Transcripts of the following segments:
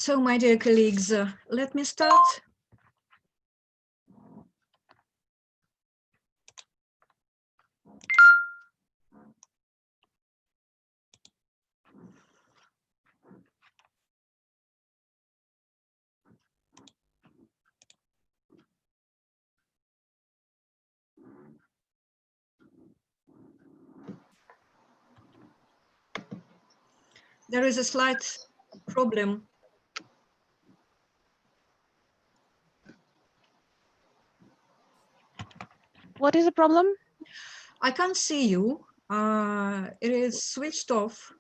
So, my dear colleagues, let me start. There is a slight problem. What is the problem? I can't see you. It is switched off.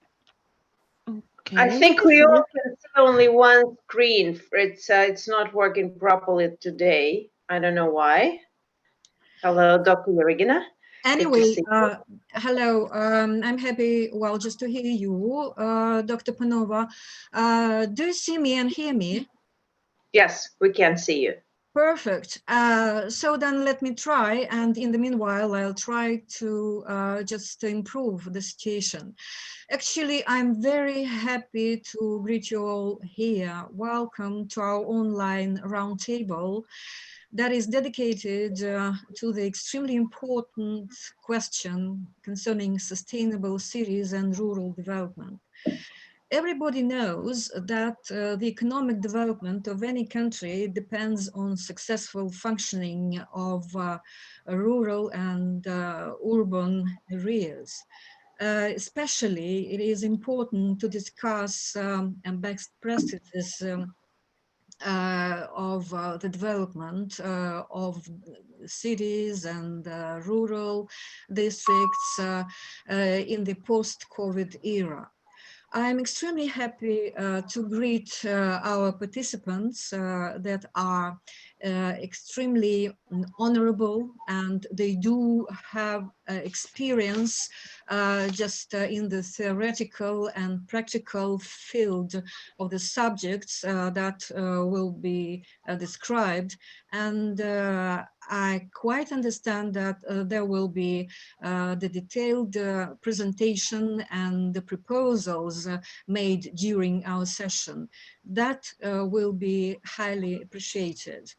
Okay. I think we all can see only one screen. It's not working properly today. I don't know why. Hello, Dr. Regina. Anyway, hello. I'm happy, well, just to hear you, Dr. Panova. Do you see me and hear me? Yes, we can see you. Perfect. So then let me try, and in the meanwhile, I'll try to just improve the situation. Actually, I'm very happy to greet you all here. Welcome to our online roundtable that is dedicated to the extremely important question concerning sustainable cities and rural development. Everybody knows that the economic development of any country depends on successful functioning of rural and urban areas. Especially, it is important to discuss and best practices of the development of cities and rural districts in the post-COVID era. I'm extremely happy to greet our participants that are extremely honorable, and they do have experience just in the theoretical and practical field of the subjects that will be described. And I quite understand that there will be the detailed presentation and the proposals made during our session. That will be highly appreciated.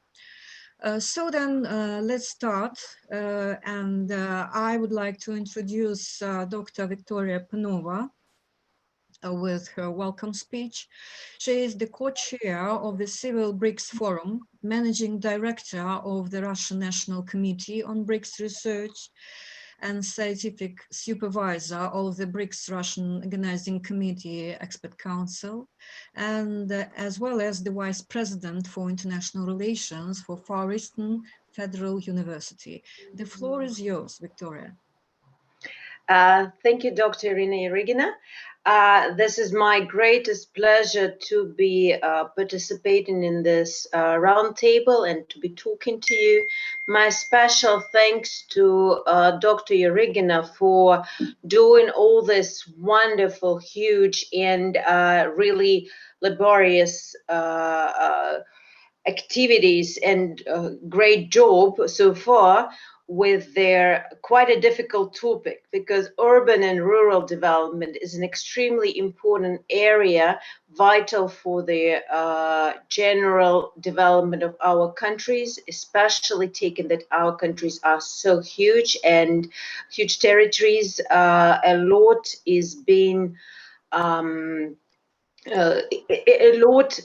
So then let's start, and I would like to introduce Dr. Victoria Panova with her welcome speech. She is the co-chair of the Civil BRICS Forum, managing director of the Russian National Committee on BRICS Research, and scientific supervisor of the BRICS Russian Organizing Committee Expert Council, and as well as the Vice President for International Relations for Far Eastern Federal University. The floor is yours, Victoria. Thank you, Dr. Irina Regina. This is my greatest pleasure to be participating in this roundtable and to be talking to you. My special thanks to Dr. Regina for doing all this wonderful, huge, and really laborious activities and great job so far with their quite a difficult topic, because urban and rural development is an extremely important area, vital for the general development of our countries, especially taking that our countries are so huge and huge territories. A lot is being a lot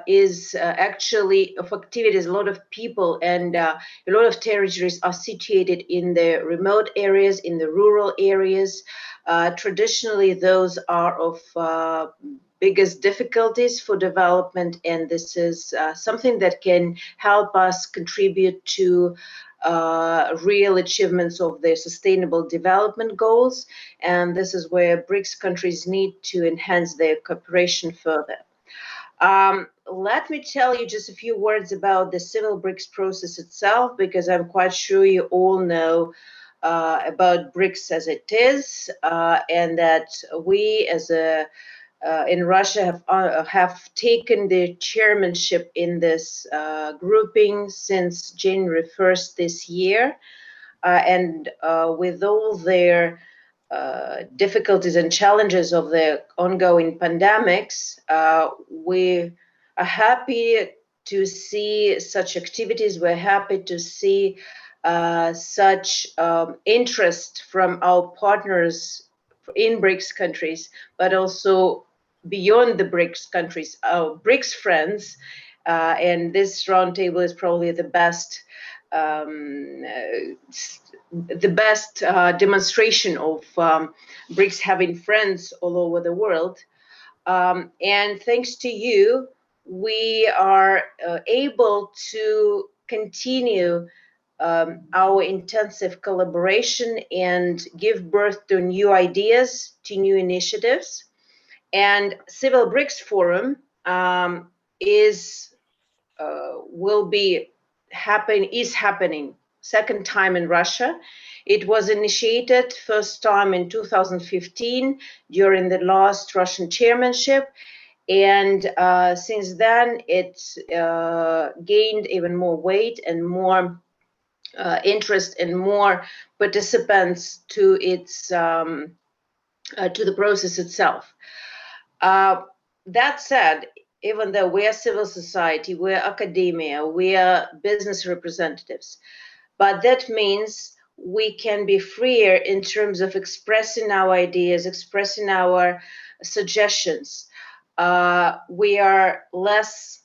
is actually of activities. A lot of people and a lot of territories are situated in the remote areas, in the rural areas. Traditionally, those are of biggest difficulties for development, and this is something that can help us contribute to real achievements of their sustainable development goals. And this is where BRICS countries need to enhance their cooperation further. Let me tell you just a few words about the Civil BRICS process itself, because I'm quite sure you all know about BRICS as it is, and that we as a in Russia have taken the chairmanship in this grouping since January 1st this year, and with all their difficulties and challenges of the ongoing pandemics, we happy to see such activities. We're happy to see such interest from our partners in BRICS countries, but also beyond the BRICS countries, our BRICS friends. And this roundtable is probably the best demonstration of BRICS having friends all over the world. And thanks to you, we are able to continue our intensive collaboration and give birth to new ideas, to new initiatives. And Civil BRICS Forum is happening second time in Russia. It was initiated first time in 2015 during the last Russian chairmanship. And since then, it gained even more weight and more interest and more participants to its to the process itself. That said, even though we are civil society, we are academia, we are business representatives, but that means we can be freer in terms of expressing our ideas, expressing our suggestions. We have less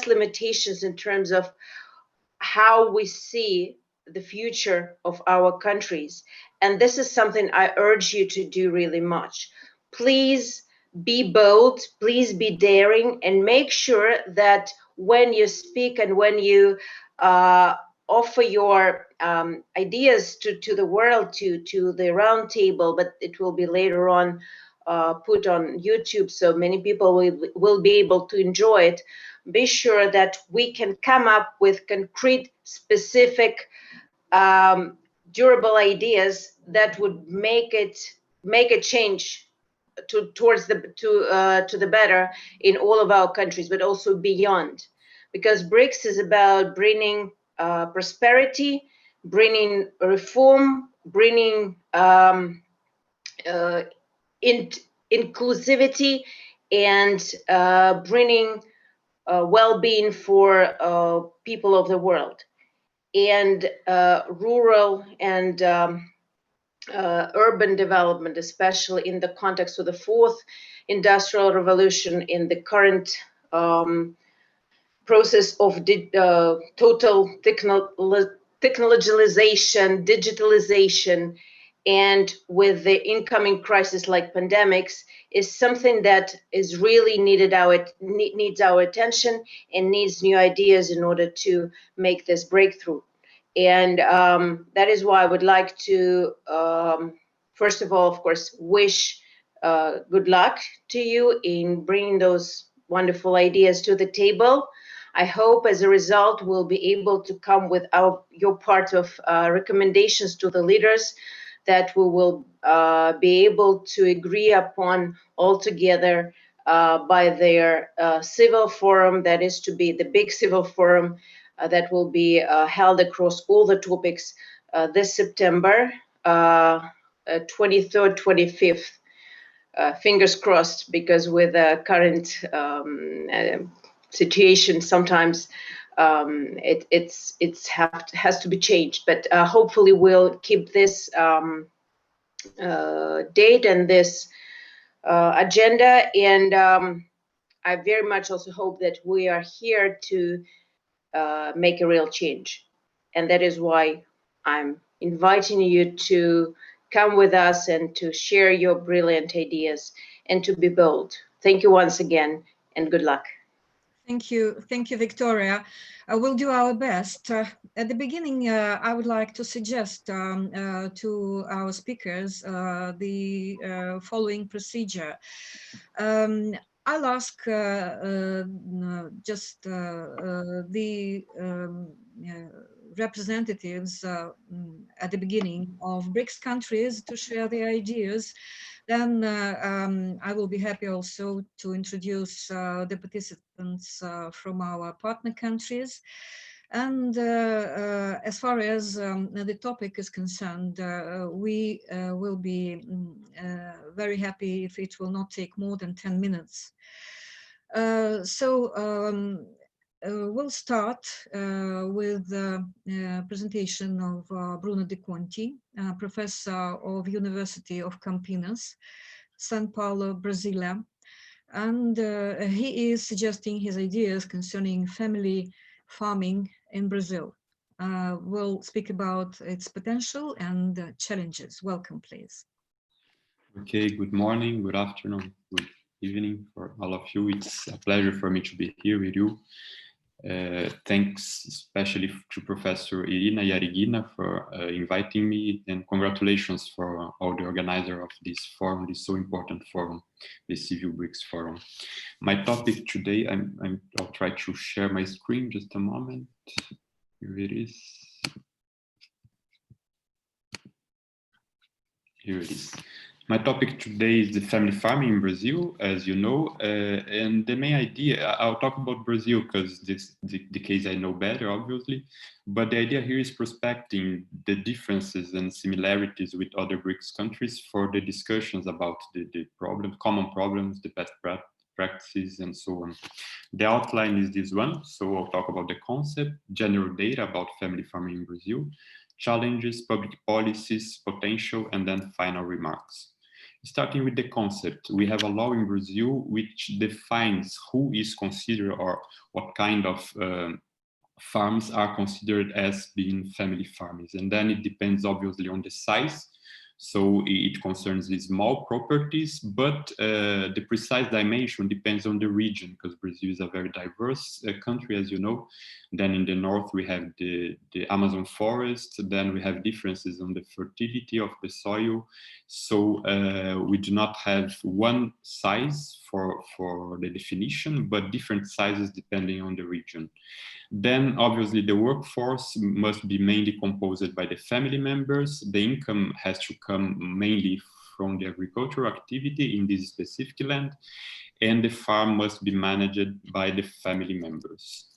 limitations in terms of how we see the future of our countries. And this is something I urge you to do really much. Please be bold, please be daring, and make sure that when you speak and when you offer your ideas to the world, to the round table, but it will be later on put on YouTube so many people will be able to enjoy it. Be sure that we can come up with concrete, specific, durable ideas that would make a change towards to the better in all of our countries, but also beyond, because BRICS is about bringing prosperity, bringing reform, bringing inclusivity, and bringing well-being for people of the world, and rural and urban development, especially in the context of the fourth industrial revolution, in the current process of total technologization, digitalization, and with the incoming crisis like pandemics, is something that is really needs our attention and needs new ideas in order to make this breakthrough. And that is why I would like to, first of all, of course, wish good luck to you in bringing those wonderful ideas to the table. I hope as a result we'll be able to come with your part of recommendations to the leaders that we will be able to agree upon all together by their civil forum, that is to be the big civil forum that will be held across all the topics this September 23rd, 25th. Fingers crossed, because with the current situation, sometimes it has to be changed. But hopefully we'll keep this date and this agenda. And I very much also hope that we are here to make a real change. And that is why I'm inviting you to come with us and to share your brilliant ideas and to be bold. Thank you once again, and good luck. Thank you, Victoria. We'll do our best. At the beginning, I would like to suggest to our speakers the following procedure. I'll ask just the representatives at the beginning of BRICS countries to share their ideas. Then I will be happy also to introduce the participants from our partner countries. And as far as the topic is concerned, we will be very happy if it will not take more than 10 minutes. We'll start with the presentation of Bruno De Conti, professor of University of Campinas, São Paulo, Brasilia. And he is suggesting his ideas concerning family farming in Brazil. We'll speak about its potential and challenges. Welcome, please. Okay, good morning, good afternoon, good evening for all of you. It's a pleasure for me to be here with you. Thanks especially to Professor Irina Yarigina for inviting me, and congratulations for all the organizer of this forum, this so important forum, the Civil BRICS Forum. My topic today, I'll try to share my screen, just a moment. Here it is. Here it is. My topic today is the family farming in Brazil, as you know, and the main idea, I'll talk about Brazil because this the case I know better, obviously, but the idea here is prospecting the differences and similarities with other BRICS countries for the discussions about the common problems, the best practices, and so on. The outline is this one, so I'll talk about the concept, general data about family farming in Brazil, challenges, public policies, potential, and then final remarks. Starting with the concept, we have a law in Brazil which defines who is considered or what kind of farms are considered as being family farms. And then it depends obviously on the size. So it concerns the small properties, but the precise dimension depends on the region, because Brazil is a very diverse country, as you know. Then in the north, we have the Amazon forest. Then we have differences on the fertility of the soil. So we do not have one size for the definition, but different sizes depending on the region. Then obviously the workforce must be mainly composed by the family members. The income has to come mainly from the agricultural activity in this specific land, and the farm must be managed by the family members.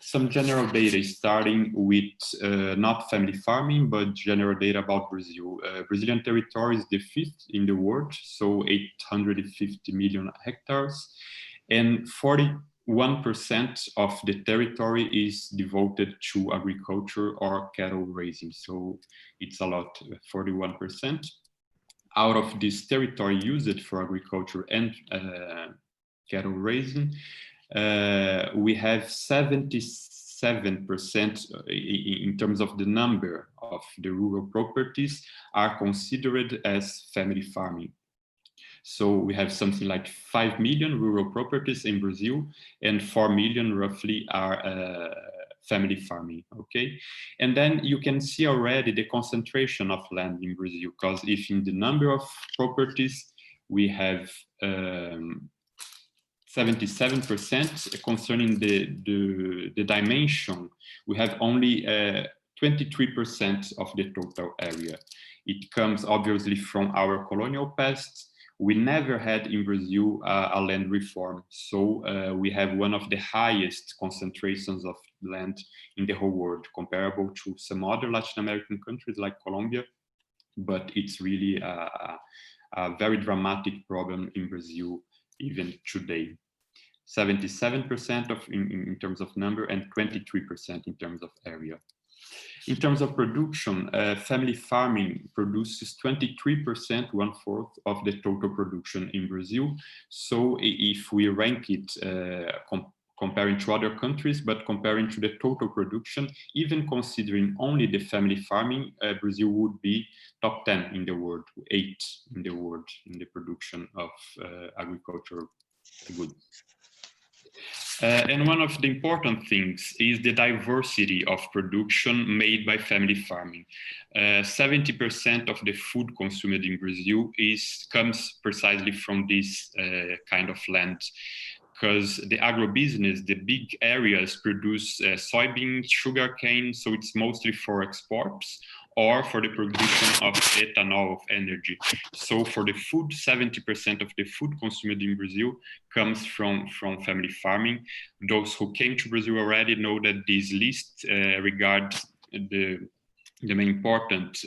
Some general data starting with not family farming, but general data about Brazil. Brazilian territory is the 5th in the world, so 850 million hectares, and 41% of the territory is devoted to agriculture or cattle raising. So it's a lot, 41%. Out of this territory used for agriculture and cattle raising, we have 77% in terms of the number of the rural properties are considered as family farming. So we have something like 5 million rural properties in Brazil, and 4 million roughly are family farming, okay? And then you can see already the concentration of land in Brazil, because if in the number of properties we have 77% concerning the dimension, we have only 23% of the total area. It comes obviously from our colonial past. We never had in Brazil a land reform. So we have one of the highest concentrations of land in the whole world, comparable to some other Latin American countries like Colombia. But it's really a very dramatic problem in Brazil, even today. 77% in terms of number and 23% in terms of area. In terms of production, family farming produces 23%, 1/4 of the total production in Brazil. So if we rank it comparing to other countries, but comparing to the total production, even considering only the family farming, Brazil would be top 10 in the world, 8 in the world in the production of agricultural goods. And one of the important things is the diversity of production made by family farming. 70% of the food consumed in Brazil comes precisely from this kind of land, because the agribusiness, the big areas produce soybeans, sugarcane, so it's mostly for exports or for the production of ethanol, of energy. So for the food, 70% of the food consumed in Brazil comes from family farming. Those who came to Brazil already know that this list regards the main important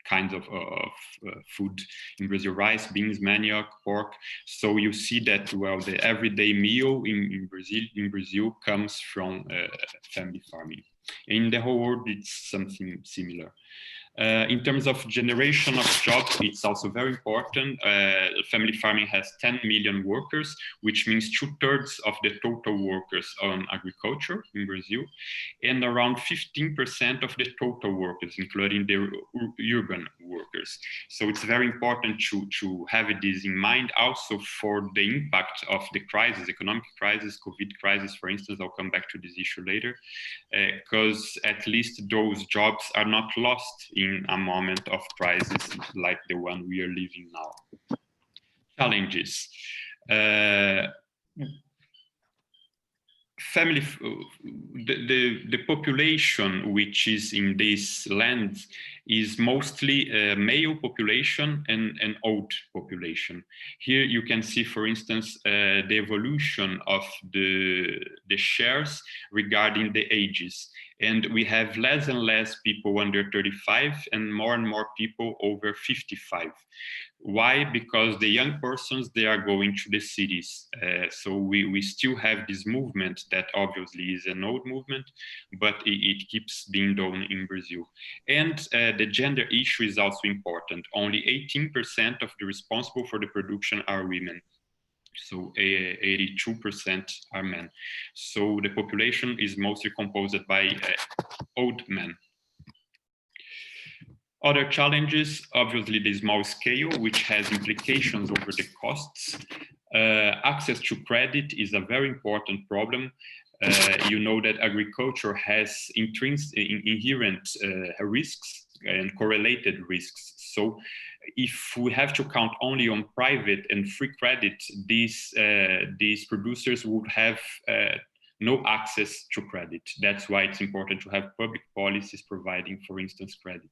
kinds of food in Brazil: rice, beans, manioc, pork. So you see that, well, the everyday meal in Brazil comes from family farming. In the whole world, it's something similar. In terms of generation of jobs, it's also very important. Family farming has 10 million workers, which means 2/3 of the total workers on agriculture in Brazil, and around 15% of the total workers, including the urban workers. So it's very important to have this in mind also for the impact of the crisis, economic crisis, COVID crisis, for instance. I'll come back to this issue later, because at least those jobs are not lost in a moment of crisis like the one we are living now. Challenges. The population which is in this land is mostly a male population and an old population. Here you can see, for instance, the evolution of the shares regarding the ages. And we have less and less people under 35 and more people over 55. Why? Because the young persons, they are going to the cities. So we still have this movement that obviously is an old movement, but it keeps being done in Brazil. And the gender issue is also important. Only 18% of the responsible for the production are women. So 82% are men. So the population is mostly composed by old men. Other challenges, obviously the small scale, which has implications over the costs. Access to credit is a very important problem. You know that agriculture has inherent risks and correlated risks. So if we have to count only on private and free credit, these producers would have no access to credit. That's why it's important to have public policies providing, for instance, credit.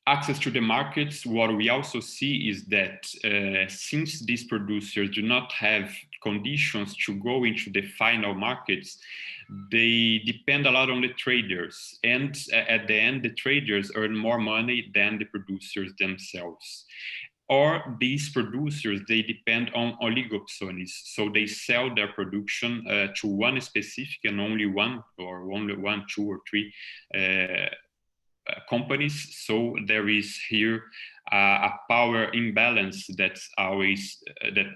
Access to the markets, what we also see is that since these producers do not have conditions to go into the final markets, they depend a lot on the traders. And at the end, the traders earn more money than the producers themselves. Or these producers, they depend on oligopsonies. So they sell their production to one specific and only one, or only one, two, or three companies. So there is here a power imbalance that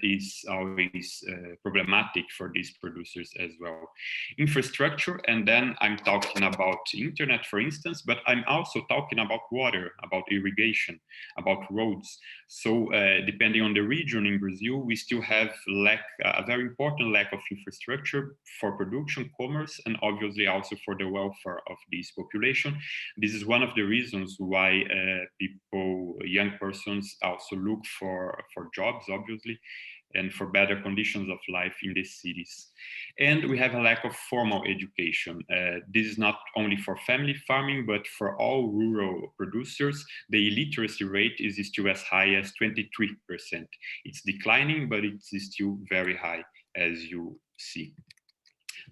is always problematic for these producers as well. Infrastructure, and then I'm talking about internet, for instance, but I'm also talking about water, about irrigation, about roads. So depending on the region in Brazil, we still have a very important lack of infrastructure for production, commerce, and obviously also for the welfare of this population. This is one of the reasons why young persons also look for jobs, obviously, and for better conditions of life in the cities. And we have a lack of formal education. This is not only for family farming, but for all rural producers. The illiteracy rate is still as high as 23%. It's declining, but it's still very high, as you see.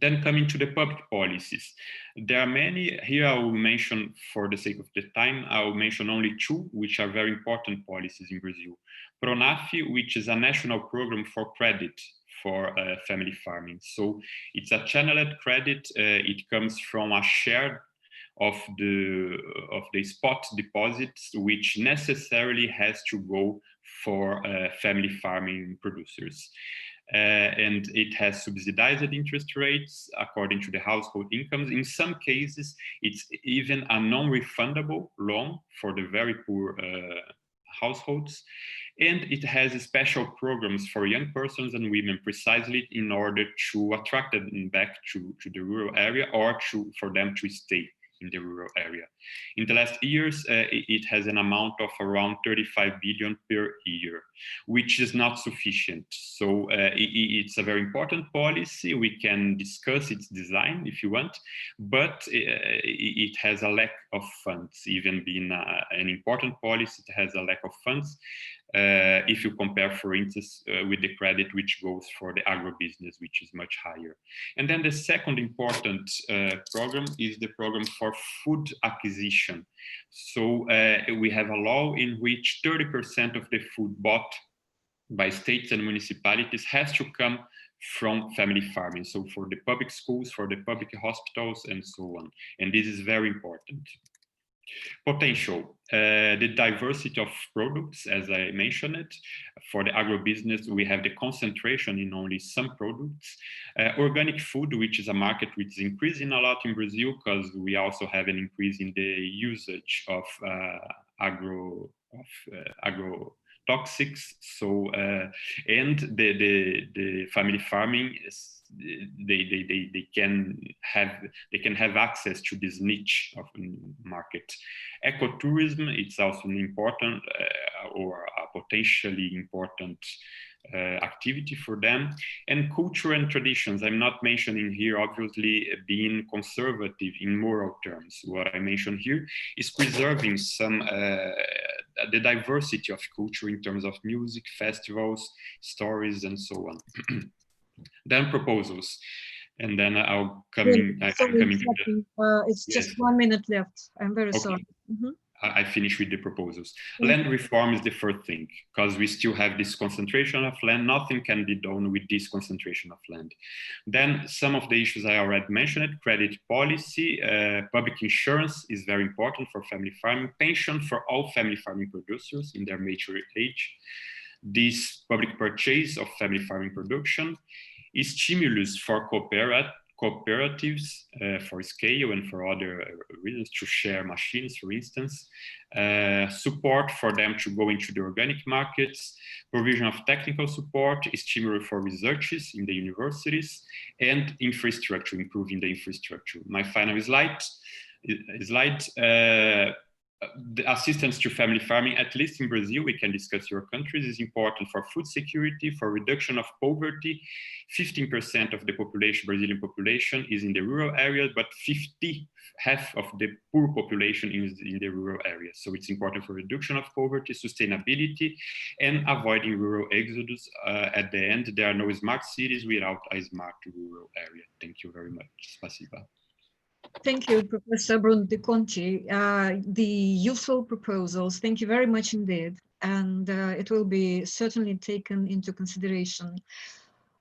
Then coming to the public policies. There are many, here I will mention, for the sake of the time, I will mention only two, which are very important policies in Brazil. PRONAF, which is a national program for credit for family farming. So it's a channeled credit. It comes from a share of the spot deposits, which necessarily has to go for family farming producers. And it has subsidized interest rates according to the household incomes. In some cases, it's even a non-refundable loan for the very poor households. And it has special programs for young persons and women, precisely in order to attract them back to the rural area, or for them to stay in the rural area. In the last years, it has an amount of around 35 billion per year, which is not sufficient. So it's a very important policy. We can discuss its design if you want, but it has a lack of funds. Even being an important policy, it has a lack of funds. if you compare, for instance, with the credit which goes for the agribusiness, which is much higher. And then the second important program is the program for food acquisition. So we have a law in which 30% of the food bought by states and municipalities has to come from family farming. So for the public schools, for the public hospitals, and so on. And this is very important. Potential, the diversity of products, as I mentioned it. For the agribusiness, we have the concentration in only some products. Organic food, which is a market which is increasing a lot in Brazil, because we also have an increase in the usage of agrotoxics. So and the family farming is, they can have access to this niche of market. Ecotourism, it's also an important or a potentially important activity for them. And culture and traditions, I'm not mentioning here obviously being conservative in moral terms. What I mentioned here is preserving some the diversity of culture in terms of music, festivals, stories, and so on. Then proposals, and then I'm coming to the, it's just 1 minute left. I'm very okay. sorry. I finish with the proposals. Land reform is the first thing, because we still have this concentration of land. Nothing can be done with this concentration of land. Then some of the issues I already mentioned, credit policy, public insurance is very important for family farming, pension for all family farming producers in their mature age, this public purchase of family farming production, stimulus for cooperatives for scale and for other reasons, to share machines, for instance, support for them to go into the organic markets, provision of technical support, stimulus for researches in the universities, and infrastructure, improving the infrastructure. My final slide, the assistance to family farming, at least in Brazil, we can discuss your countries, is important for food security, for reduction of poverty. 15% of the population, Brazilian population, is in the rural areas, but half of the poor population is in the rural areas. So it's important for reduction of poverty, sustainability, and avoiding rural exodus. At the end, there are no smart cities without a smart rural area. Thank you very much. Spasiba. Thank you, Professor Bruno de Conti. The useful proposals, thank you very much indeed. And it will be certainly taken into consideration.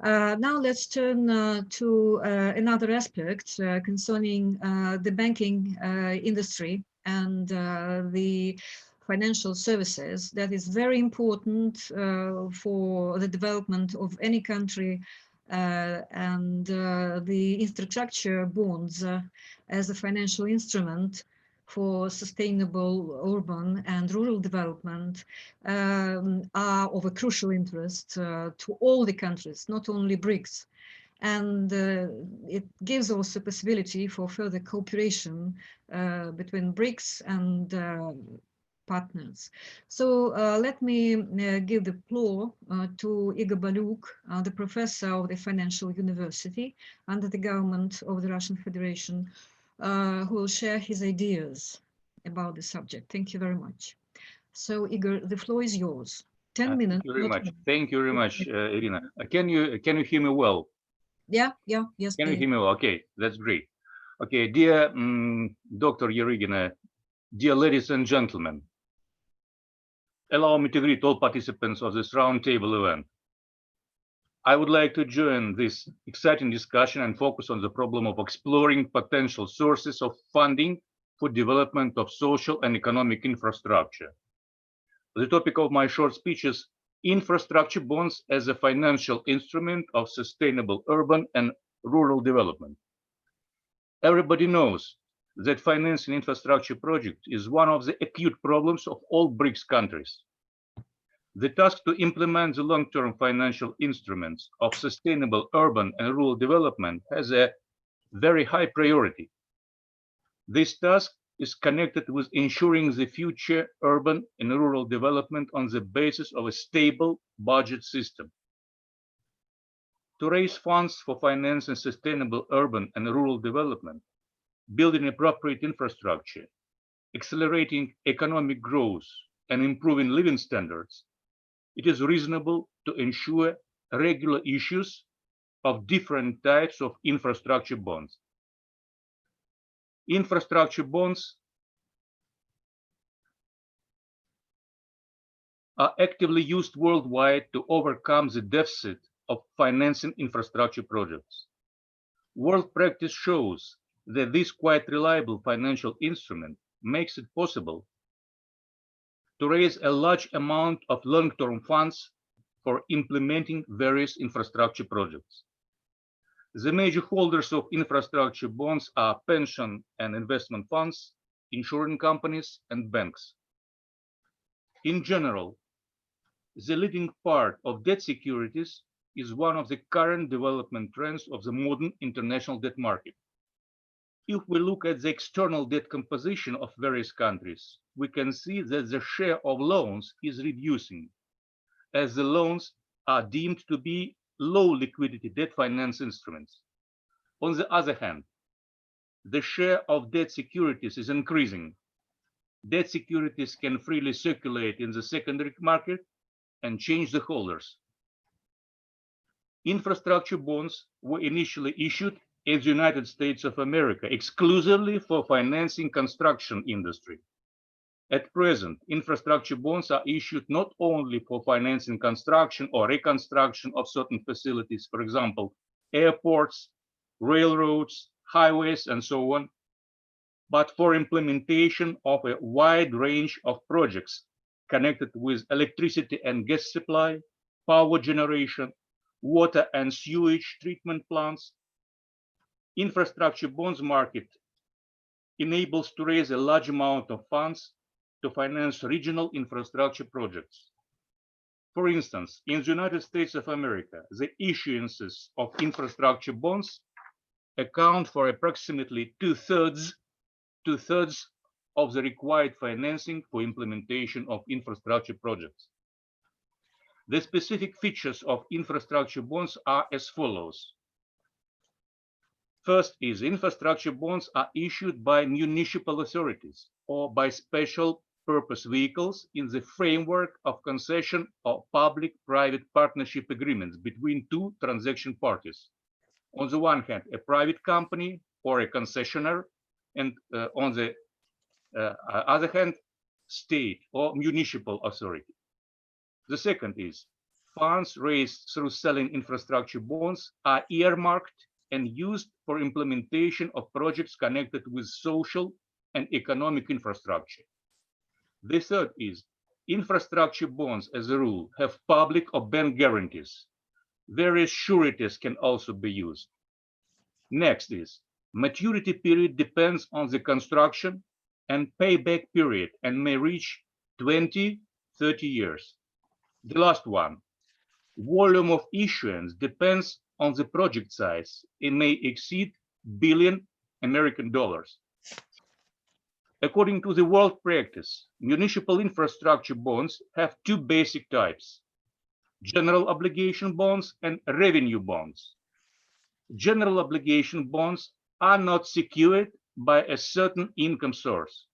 Now let's turn to another aspect concerning the banking industry and the financial services. That is very important for the development of any country, and the infrastructure bonds as a financial instrument for sustainable urban and rural development are of a crucial interest to all the countries, not only BRICS. And it gives also possibility for further cooperation between BRICS and partners. So let me give the floor to Igor Baluk, the professor of the Financial University under the government of the Russian Federation, who will share his ideas about the subject. Thank you very much. So Igor, the floor is yours. 10 minutes. Thank you very much. Thank you very much, Irina. Can you hear me well? Yes. Can you hear me well? Okay, that's great. Okay, dear Dr. Yerygina, dear ladies and gentlemen, allow me to greet all participants of this roundtable event. I would like to join this exciting discussion and focus on the problem of exploring potential sources of funding for development of social and economic infrastructure. The topic of my short speech is infrastructure bonds as a financial instrument of sustainable urban and rural development. Everybody knows that financing infrastructure projects is one of the acute problems of all BRICS countries. The task to implement the long-term financial instruments of sustainable urban and rural development has a very high priority. This task is connected with ensuring the future urban and rural development on the basis of a stable budget system. To raise funds for financing sustainable urban and rural development, building appropriate infrastructure, accelerating economic growth, and improving living standards it is reasonable to ensure regular issues of different types of infrastructure bonds. Infrastructure bonds are actively used worldwide to overcome the deficit of financing infrastructure projects. World practice shows that this quite reliable financial instrument makes it possible to raise a large amount of long-term funds for implementing various infrastructure projects. The major holders of infrastructure bonds are pension and investment funds, insurance companies, and banks. In general, the leading part of debt securities is one of the current development trends of the modern international debt market. If we look at the external debt composition of various countries, we can see that the share of loans is reducing, as the loans are deemed to be low liquidity debt finance instruments. On the other hand, the share of debt securities is increasing. Debt securities can freely circulate in the secondary market and change the holders. Infrastructure bonds were initially issued in the United States of America exclusively for financing construction industry. At present, infrastructure bonds are issued not only for financing construction or reconstruction of certain facilities, for example, airports, railroads, highways, and so on, but for implementation of a wide range of projects connected with electricity and gas supply, power generation, water and sewage treatment plants. Infrastructure bonds market enables to raise a large amount of funds to finance regional infrastructure projects. For instance, in the United States of America, the issuances of infrastructure bonds account for approximately two-thirds of the required financing for implementation of infrastructure projects. The specific features of infrastructure bonds are as follows. First is infrastructure bonds are issued by municipal authorities or by special purpose vehicles in the framework of concession or public-private partnership agreements between two transaction parties. On the one hand, a private company or a concessionaire, and on the other hand, state or municipal authority. The second is funds raised through selling infrastructure bonds are earmarked and used for implementation of projects connected with social and economic infrastructure. The third is infrastructure bonds, as a rule, have public or bank guarantees. Various sureties can also be used. Next is maturity period depends on the construction and payback period and may reach 20, 30 years. The last one, volume of issuance depends on the project size. It may exceed billion American dollars. According to the world practice, municipal infrastructure bonds have two basic types: general obligation bonds and revenue bonds. General obligation bonds are not secured by a certain income source.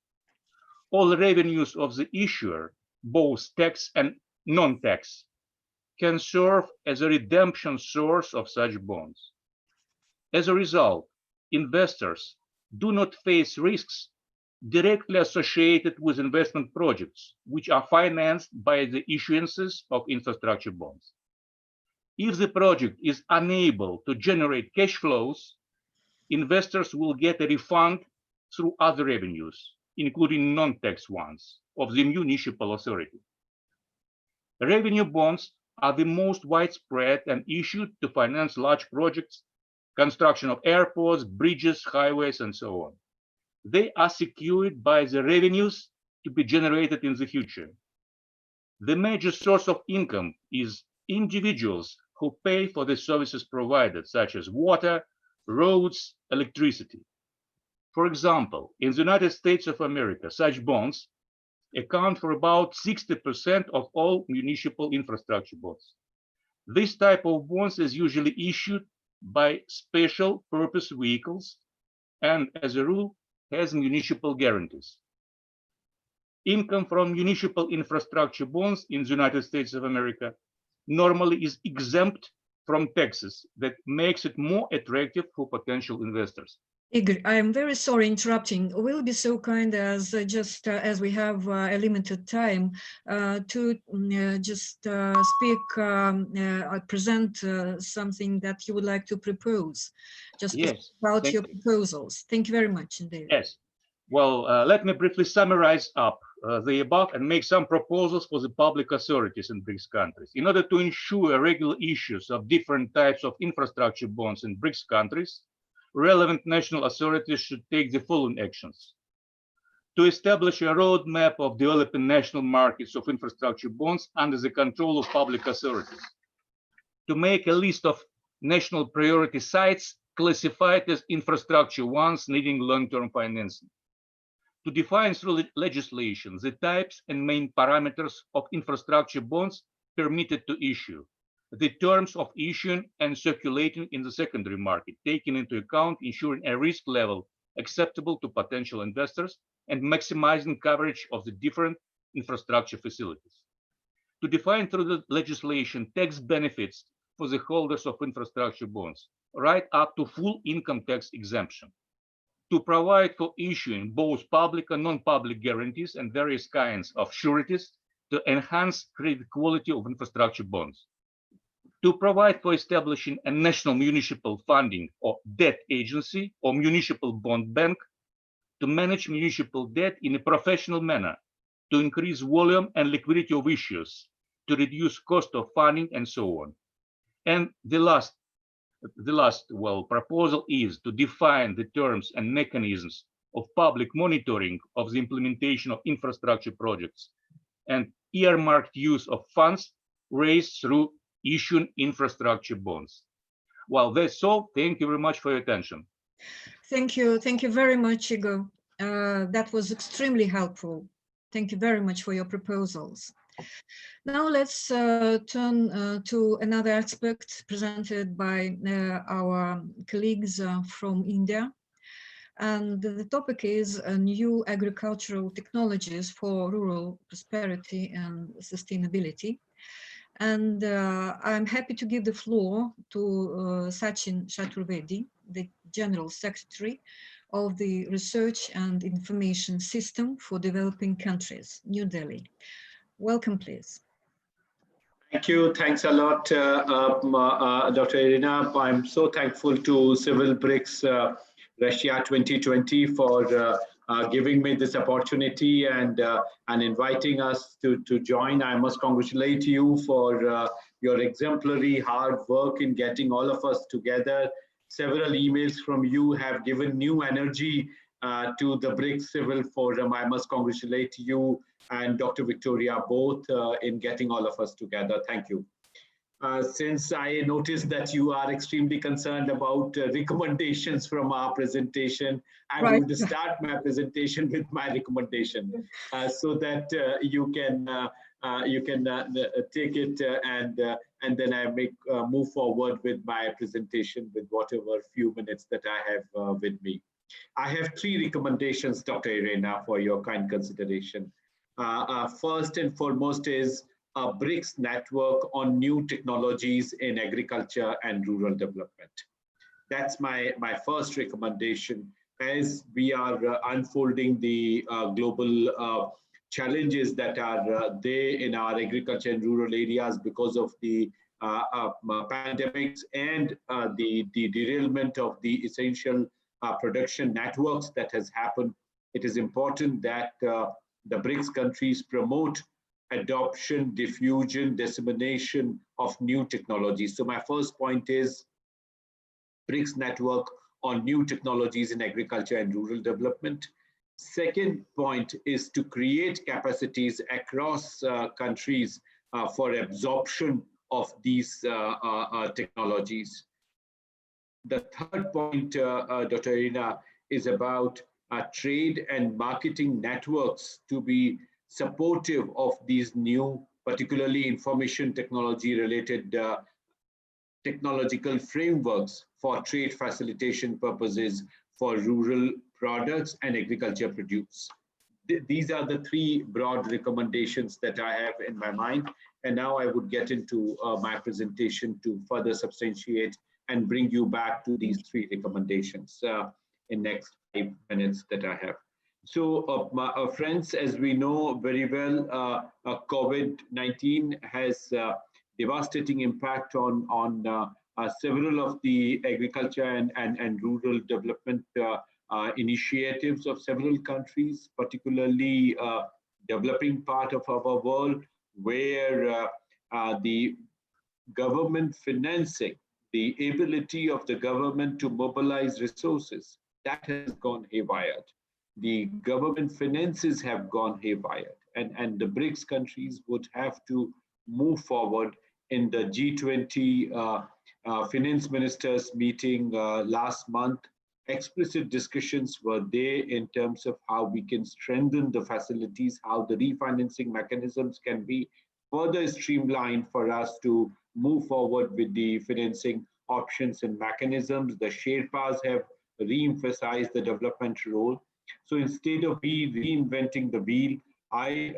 All revenues of the issuer, both tax and non-tax, can serve as a redemption source of such bonds. As a result, investors do not face risks directly associated with investment projects, which are financed by the issuances of infrastructure bonds. If the project is unable to generate cash flows, investors will get a refund through other revenues, including non-tax ones, of the municipal authority. Revenue bonds are the most widespread and issued to finance large projects, construction of airports, bridges, highways, and so on. They are secured by the revenues to be generated in the future. The major source of income is individuals who pay for the services provided, such as water, roads, electricity. For example, in the United States of America, such bonds account for about 60% of all municipal infrastructure bonds. This type of bonds is usually issued by special purpose vehicles and, as a rule, has municipal guarantees. Income from municipal infrastructure bonds in the United States of America normally is exempt from taxes. That makes it more attractive for potential investors. Igor, I am very sorry interrupting. Will you be so kind as just as we have a limited time to just present something that you would like to propose, just Yes, about thank your you. proposals. Thank you very much indeed. Yes. Well, let me briefly summarize up the above and make some proposals for the public authorities in BRICS countries. In order to ensure regular issues of different types of infrastructure bonds in BRICS countries, relevant national authorities should take the following actions. To establish a roadmap of developing national markets of infrastructure bonds under the control of public authorities. To make a list of national priority sites classified as infrastructure ones needing long-term financing. To define through legislation the types and main parameters of infrastructure bonds permitted to issue, the terms of issuing and circulating in the secondary market, taking into account ensuring a risk level acceptable to potential investors and maximizing coverage of the different infrastructure facilities. To define through the legislation tax benefits for the holders of infrastructure bonds, right up to full income tax exemption. To provide for issuing both public and non-public guarantees and various kinds of sureties to enhance credit quality of infrastructure bonds. To provide for establishing a national municipal funding or debt agency or municipal bond bank to manage municipal debt in a professional manner, to increase volume and liquidity of issues, to reduce cost of funding, and so on. And the last proposal is to define the terms and mechanisms of public monitoring of the implementation of infrastructure projects and earmarked use of funds raised through issuing infrastructure bonds. Well, that's all. Thank you very much for your attention. Thank you very much, Igor. That was extremely helpful. Thank you very much for your proposals. Now let's turn to another aspect presented by our colleagues from India. And the topic is new agricultural technologies for rural prosperity and sustainability. And I'm happy to give the floor to Sachin Chaturvedi, the General Secretary of the Research and Information System for Developing Countries, New Delhi. Welcome, please. Thank you. Thanks a lot, Dr. Irina. I'm so thankful to Civil BRICS Russia 2020 for giving me this opportunity and inviting us to join. I must congratulate you for your exemplary hard work in getting all of us together. Several emails from you have given new energy to the BRICS Civil Forum. I must congratulate you and Dr. Victoria both in getting all of us together. Thank you. Since I noticed that you are extremely concerned about recommendations from our presentation, I'm going to start my presentation with my recommendation so that you can take it and then I move forward with my presentation with whatever few minutes that I have with me. I have three recommendations, Dr. Irina, for your kind consideration. First and foremost is a BRICS network on new technologies in agriculture and rural development. That's my first recommendation. As we are unfolding the global challenges that are there in our agriculture and rural areas because of the pandemics and the derailment of the essential production networks that has happened, it is important that the BRICS countries promote adoption, diffusion, dissemination of new technologies. So my first point is BRICS network on new technologies in agriculture and rural development. Second point is to create capacities across countries for absorption of these technologies. The third point, Dr. Irina, is about trade and marketing networks to be supportive of these new, particularly information technology related technological frameworks for trade facilitation purposes for rural products and agriculture produce. these are the three broad recommendations that I have in my mind. And now I would get into my presentation to further substantiate and bring you back to these three recommendations in next 5 minutes that I have. So, my friends, as we know very well, COVID-19 has devastating impact on several of the agriculture and rural development initiatives of several countries, particularly developing part of our world, where the government financing, the ability of the government to mobilize resources, that has gone haywire. The government finances have gone haywire, and the BRICS countries would have to move forward. In the G20 finance ministers meeting last month, explicit discussions were there in terms of how we can strengthen the facilities, how the refinancing mechanisms can be further streamlined for us to move forward with the financing options and mechanisms. The Sherpas have re-emphasized the development role. So instead of reinventing the wheel, I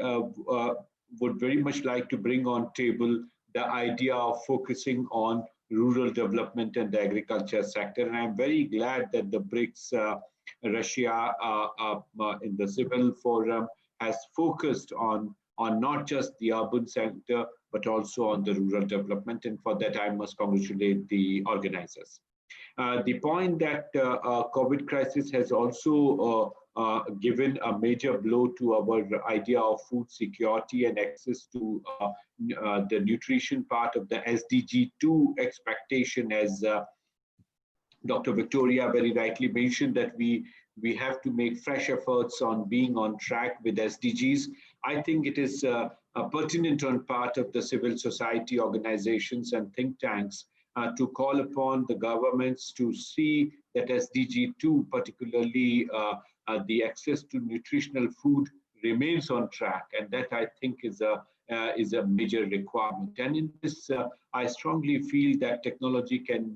would very much like to bring on table the idea of focusing on rural development and the agriculture sector. And I'm very glad that the BRICS, Russia in the Civil Forum has focused on not just the urban sector, but also on the rural development. And for that, I must congratulate the organizers. The point that COVID crisis has also given a major blow to our idea of food security and access to the nutrition part of the SDG 2 expectation, as Dr. Victoria very rightly mentioned, that we have to make fresh efforts on being on track with SDGs. I think it is pertinent on part of the civil society organizations and think tanks to call upon the governments to see that SDG 2, particularly the access to nutritional food, remains on track, and that I think is a major requirement. And in this, I strongly feel that technology can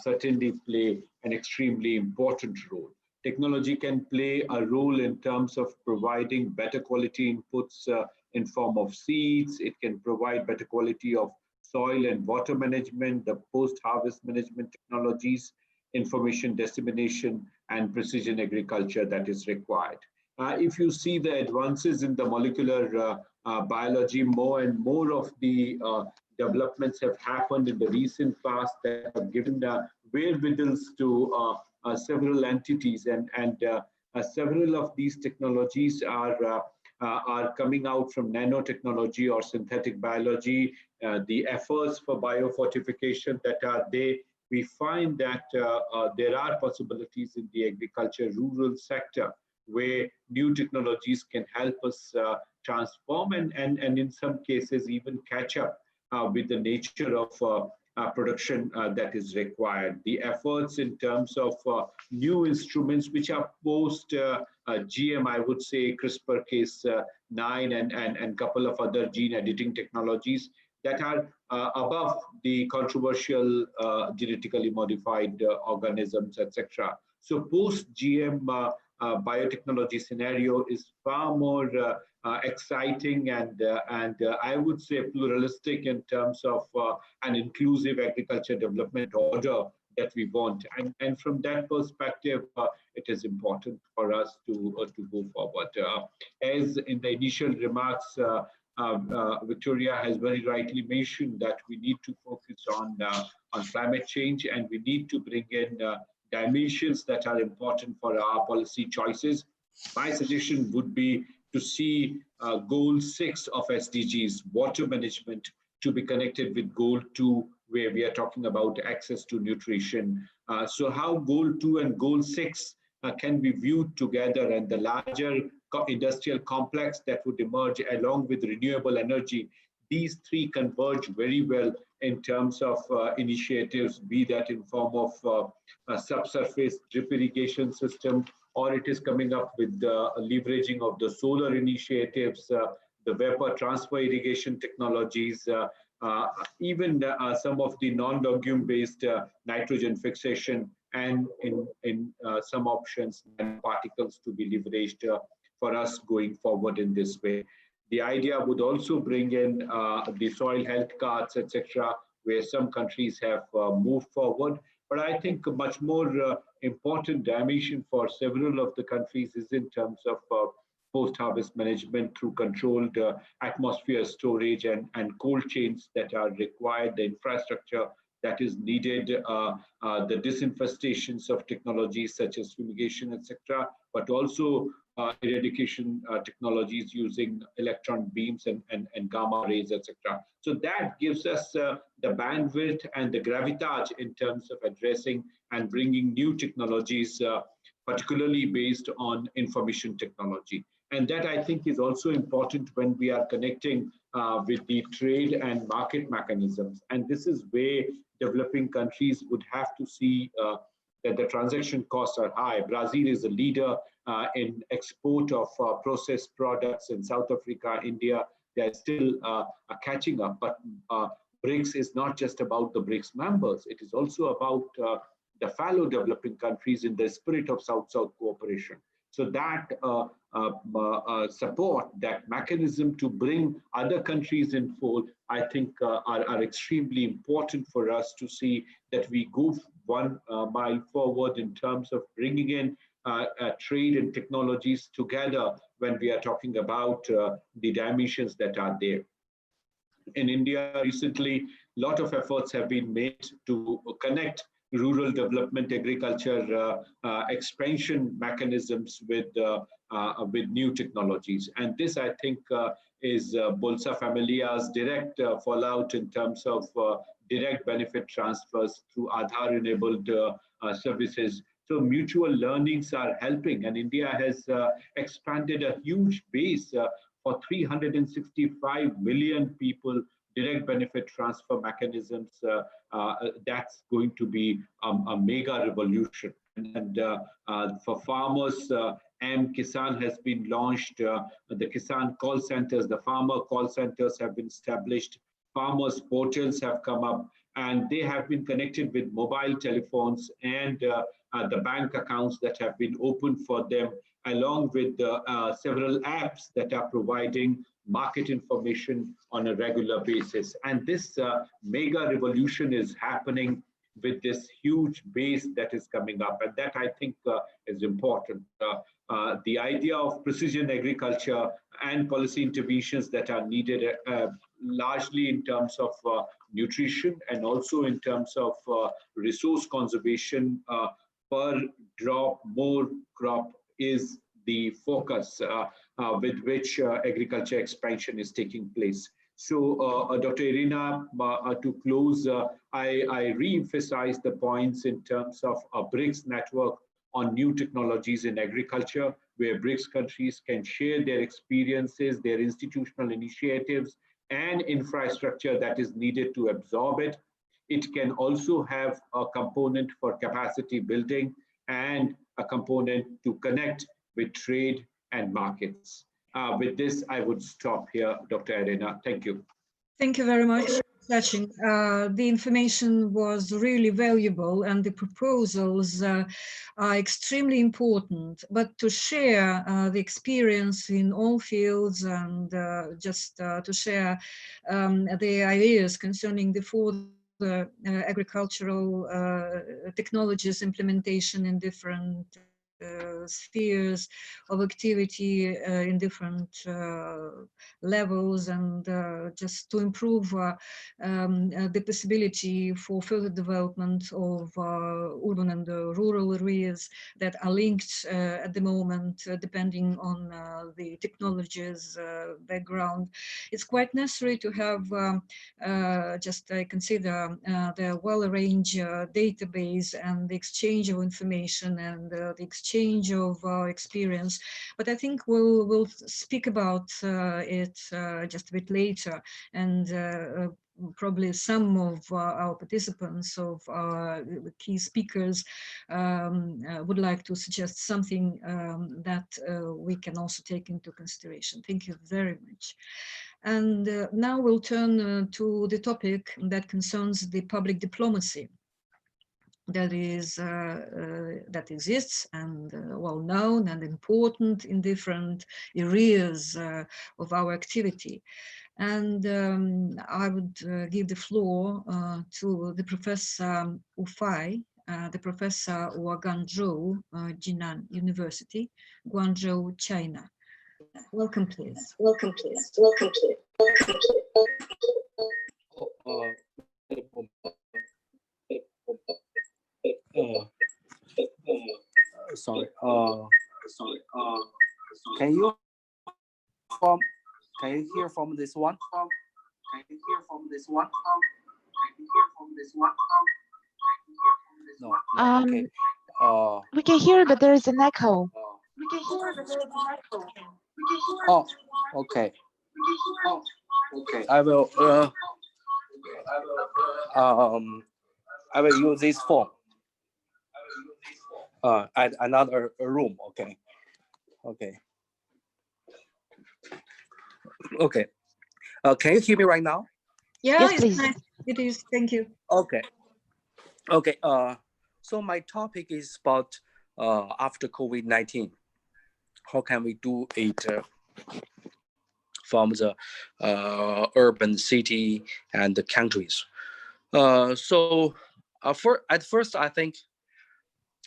certainly play an extremely important role. Technology can play a role in terms of providing better quality inputs in form of seeds. It can provide better quality of soil and water management, the post-harvest management technologies, information dissemination, and precision agriculture that is required. If you see the advances in the molecular biology, more and more of the developments have happened in the recent past that have given the wherewithals to several entities, and several of these technologies are coming out from nanotechnology or synthetic biology. The efforts for biofortification that are there, we find that there are possibilities in the agriculture rural sector where new technologies can help us transform and in some cases even catch up with the nature of production that is required. The efforts in terms of new instruments which are post GM, I would say CRISPR-Cas9 and couple of other gene editing technologies that are above the controversial genetically modified organisms, etc. So post-GM biotechnology scenario is far more exciting and I would say pluralistic in terms of an inclusive agriculture development order that we want. And from that perspective, it is important for us to go forward. As in the initial remarks, Victoria has very rightly mentioned that we need to focus on climate change, and we need to bring in dimensions that are important for our policy choices. My suggestion would be to see goal 6 of SDGs, water management, to be connected with goal 2, where we are talking about access to nutrition. So how goal 2 and goal 6 can be viewed together, and the larger industrial complex that would emerge along with renewable energy, these three converge very well in terms of initiatives, be that in form of a subsurface drip irrigation system, or it is coming up with the leveraging of the solar initiatives, the vapor transfer irrigation technologies, even some of the non-legume based nitrogen fixation, and in some options, particles to be leveraged for us going forward in this way. The idea would also bring in the soil health cards, etc., where some countries have moved forward. But I think a much more important dimension for several of the countries is in terms of post-harvest management through controlled atmosphere storage and cold chains that are required, the infrastructure that is needed, the disinfestations of technologies such as fumigation, etc., but also eradication technologies using electron beams and gamma rays, etc. So that gives us the bandwidth and the gravitas in terms of addressing and bringing new technologies, particularly based on information technology. And that, I think, is also important when we are connecting with the trade and market mechanisms. And this is where developing countries would have to see that the transaction costs are high. Brazil is a leader in export of processed products. In South Africa, India, they're still catching up. But BRICS is not just about the BRICS members. It is also about the fellow developing countries in the spirit of South-South cooperation. So that support, that mechanism to bring other countries in fold, I think are extremely important for us to see that we go one mile forward in terms of bringing in trade and technologies together when we are talking about the dimensions that are there. In India, recently, a lot of efforts have been made to connect rural development, agriculture, expansion mechanisms with new technologies. And this, I think, is Bolsa Familia's direct fallout in terms of direct benefit transfers through Aadhaar-enabled services. So mutual learnings are helping, and India has expanded a huge base for 365 million people, direct benefit transfer mechanisms. That's going to be a mega revolution. And for farmers, M-Kisan has been launched. The Kisan call centers, the farmer call centers have been established. Farmers portals have come up, and they have been connected with mobile telephones and the bank accounts that have been opened for them, along with several apps that are providing market information on a regular basis. And this mega revolution is happening with this huge base that is coming up. And that, I think, is important. The idea of precision agriculture and policy interventions that are needed largely in terms of nutrition and also in terms of resource conservation per drop, more crop is the focus with which agriculture expansion is taking place. So, Dr. Irina, to close, I re-emphasize the points in terms of a BRICS network on new technologies in agriculture, where BRICS countries can share their experiences, their institutional initiatives, and infrastructure that is needed to absorb it. It can also have a component for capacity building and a component to connect with trade and markets. With this, I would stop here, Dr. Arena. Thank you. Thank you very much, Sachin. The information was really valuable and the proposals are extremely important, but to share the experience in all fields and just to share the ideas concerning the further agricultural technologies implementation in different spheres of activity in different levels, and just to improve the possibility for further development of urban and rural areas that are linked at the moment, depending on the technologies background. It's quite necessary to have just consider the well-arranged database and the exchange of information and the exchange of experience. But I think we'll speak about it just a bit later, and probably some of our participants, of our key speakers, would like to suggest something that we can also take into consideration. Thank you very much. And now we'll turn to the topic that concerns the public diplomacy. that exists and well known and important in different areas of our activity. And I would give the floor to the Professor Wu Fai, the professor of Guangzhou Jinan University, Guangzhou, China. Welcome, please. Welcome, please. Welcome, please. Welcome, Sorry. Can you hear from this one? Can you hear from this one? Can you hear from this one? No. Okay. We can hear, but there is an echo. We can hear, but there is an echo. Oh, okay. Oh, okay. I will use this phone. At another room. Okay. Okay. Okay. Can you hear me right now? Yeah, Yes, please. nice. It is. Thank you. Okay. Okay. So my topic is about after COVID-19. How can we do it from the urban city and the countries? So at first, I think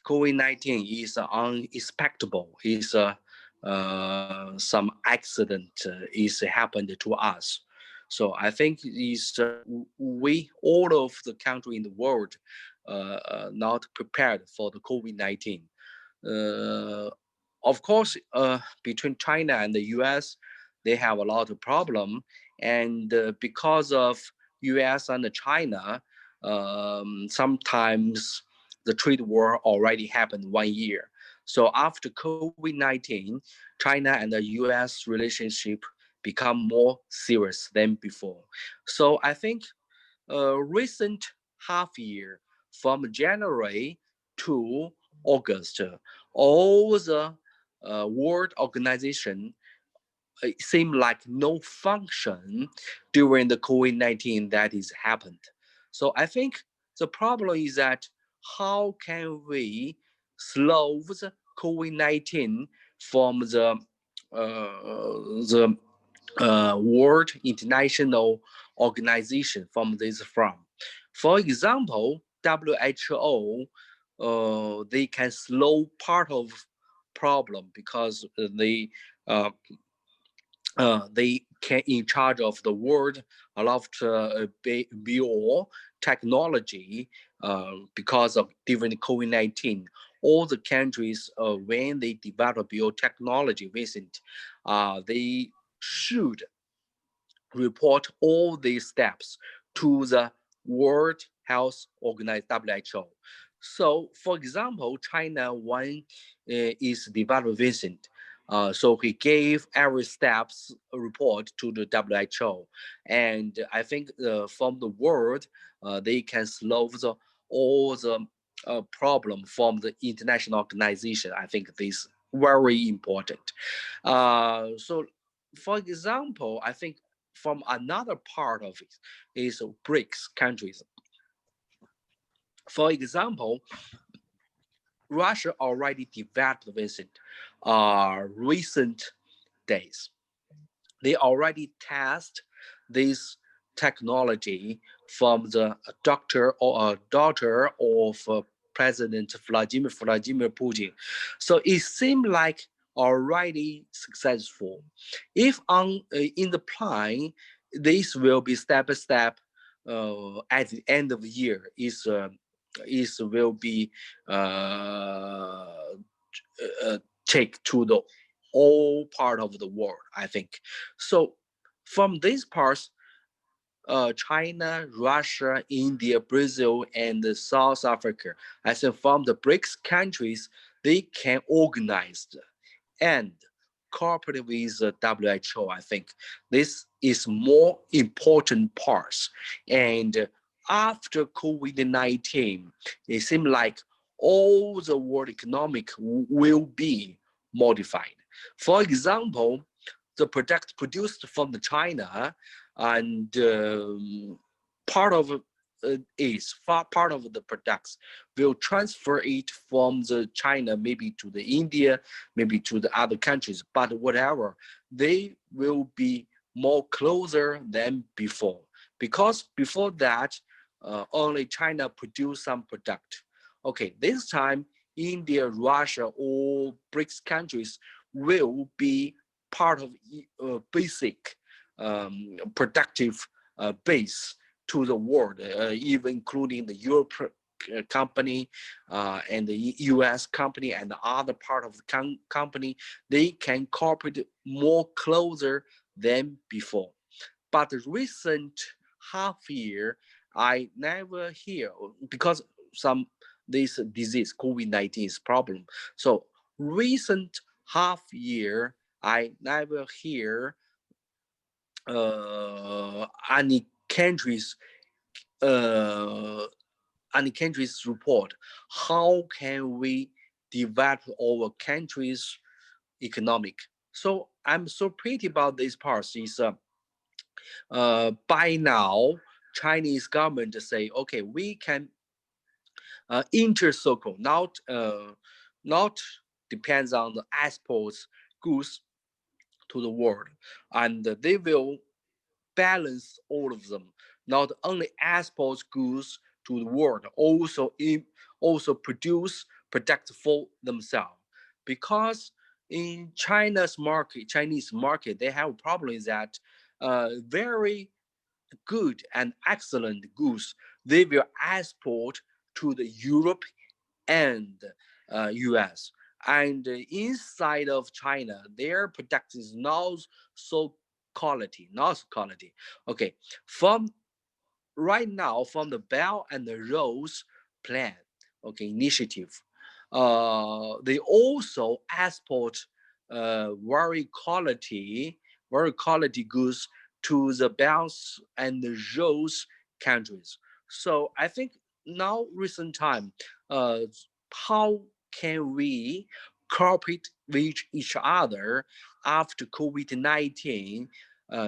COVID-19 is unexpectable. Is some accident is happened to us. So I think is we all of the country in the world not prepared for the COVID-19. Of course, between China and the US, they have a lot of problem, and because of US and China, sometimes the trade war already happened 1 year. So after COVID-19, China and the US relationship become more serious than before. So I think recent half year from January to August, all the world organization it seemed like no function during the COVID-19 that is happened. So I think the problem is that how can we slow the COVID-19 from the world international organization from this from. For example, WHO, they can slow part of problem because they can in charge of the world a lot of biotechnology because of different COVID-19. All the countries, when they develop biotechnology recent, they should report all these steps to the World Health Organization, WHO. So, for example, China one is developed recent. So he gave every steps report to the WHO, and I think from the world they can solve all the problem from the international organization. I think this is very important. So, for example, I think from another part of it is BRICS countries. For example, Russia already developed recent days. They already test this technology from the doctor or a daughter of President Vladimir Putin. So it seemed like already successful. If in the plan, this will be step by step at the end of the year. Is will be take to the all part of the world, I think. So from these parts, China, Russia, India, Brazil, and South Africa, I think from the BRICS countries, they can organize and cooperate with the WHO. I think this is more important parts. And after COVID-19, it seems like all the world economic will be modified. For example, the product produced from the China and part of is far part of the products will transfer it from the China maybe to the India, maybe to the other countries, but whatever, they will be more closer than before, because before that only China produced some product. Okay, this time India, Russia, or BRICS countries will be part of basic productive base to the world, even including the Europe company and the US company and the other part of the company. They can cooperate more closer than before. But the recent half year, I never hear, because some this disease COVID-19 is problem. So recent half year, I never hear any countries uh, report how can we develop our country's economic. So I'm so pretty about this part is by now Chinese government say, okay, we can intercircle, not depends on the exports goods to the world, and they will balance all of them, not only export goods to the world, also produce product for themselves. Because in Chinese market, they have a problem is that very good and excellent goods they will export to the Europe and US. And inside of China, their product is not so not so quality. Okay, from right now, from the Belt and the Roads plan, okay, initiative, they also export very quality goods to the Belts and the Roads countries. So I think now recent time, uh, how can we cooperate with each other after COVID-19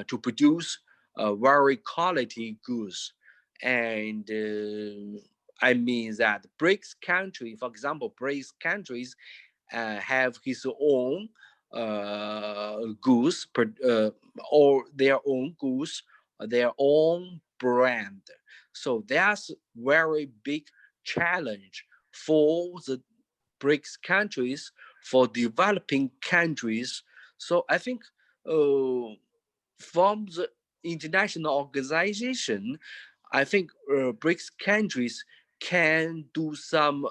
to produce very quality goods? And I mean that BRICS country, for example, BRICS countries have his own goods or their own goods, their own brand. So that's very big challenge for the BRICS countries, for developing countries. So I think from the international organization, I think BRICS countries can do some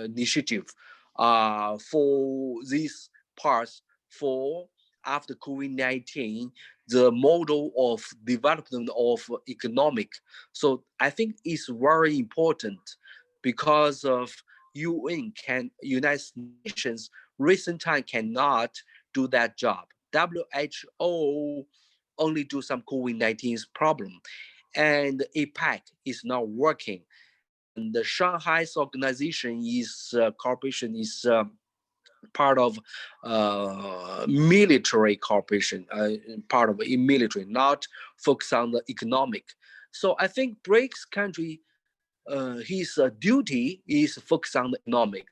initiative for these parts for after COVID-19, the model of development of economic. So I think it's very important because of United Nations recent time cannot do that job. WHO only do some COVID-19's problem, and APEC is not working. And the Shanghai's organization is corporation is part of military corporation, part of a military, not focused on the economic. So I think BRICS country, his duty is focused on the economic.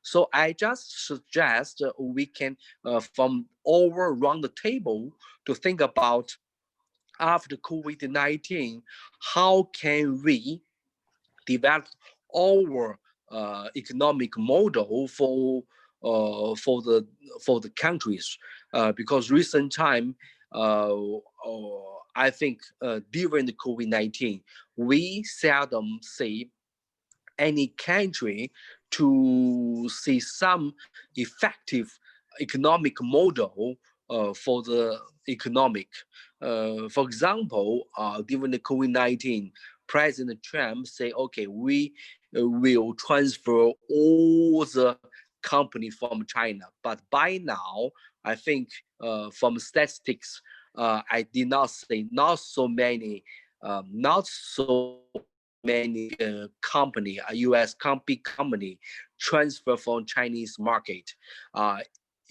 So I just suggest we can, from all around the table, to think about after COVID-19, how can we develop our economic model for the countries, because recent time I think during the COVID-19 we seldom see any country to see some effective economic model for the economic. For example, during the COVID-19, President Trump say, okay, we will transfer all the company from China. But by now, I think from statistics, I did not say not so many company, a U.S. big company, transfer from Chinese market,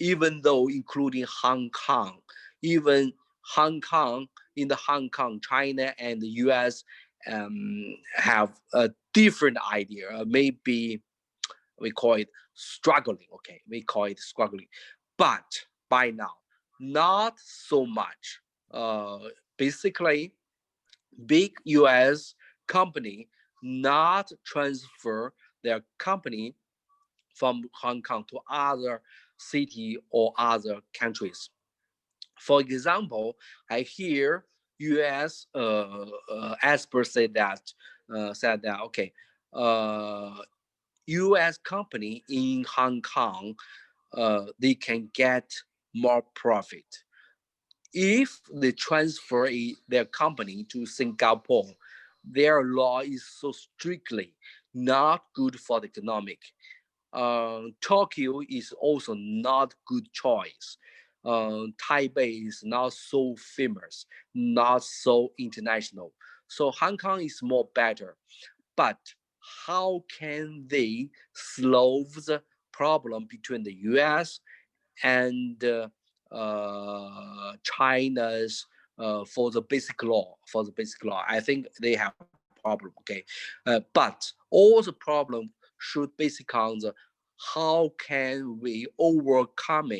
even though including Hong Kong, even Hong Kong, in the Hong Kong, China and the U.S. have a different idea. Maybe we call it struggling. Okay, we call it struggling, but by now, not so much. Basically, big U.S. company not transfer their company from Hong Kong to other city or other countries. For example, I hear U.S. Experts said that okay, U.S. company in Hong Kong they can get more profit if they transfer their company to Singapore. Their law is so strictly not good for the economic. Tokyo is also not good choice. Taipei is not so famous, not so international. So Hong Kong is more better. But how can they solve the problem between the U.S. and China's for the basic law? I think they have problem. Okay, but all the problem should basically on the how can we overcome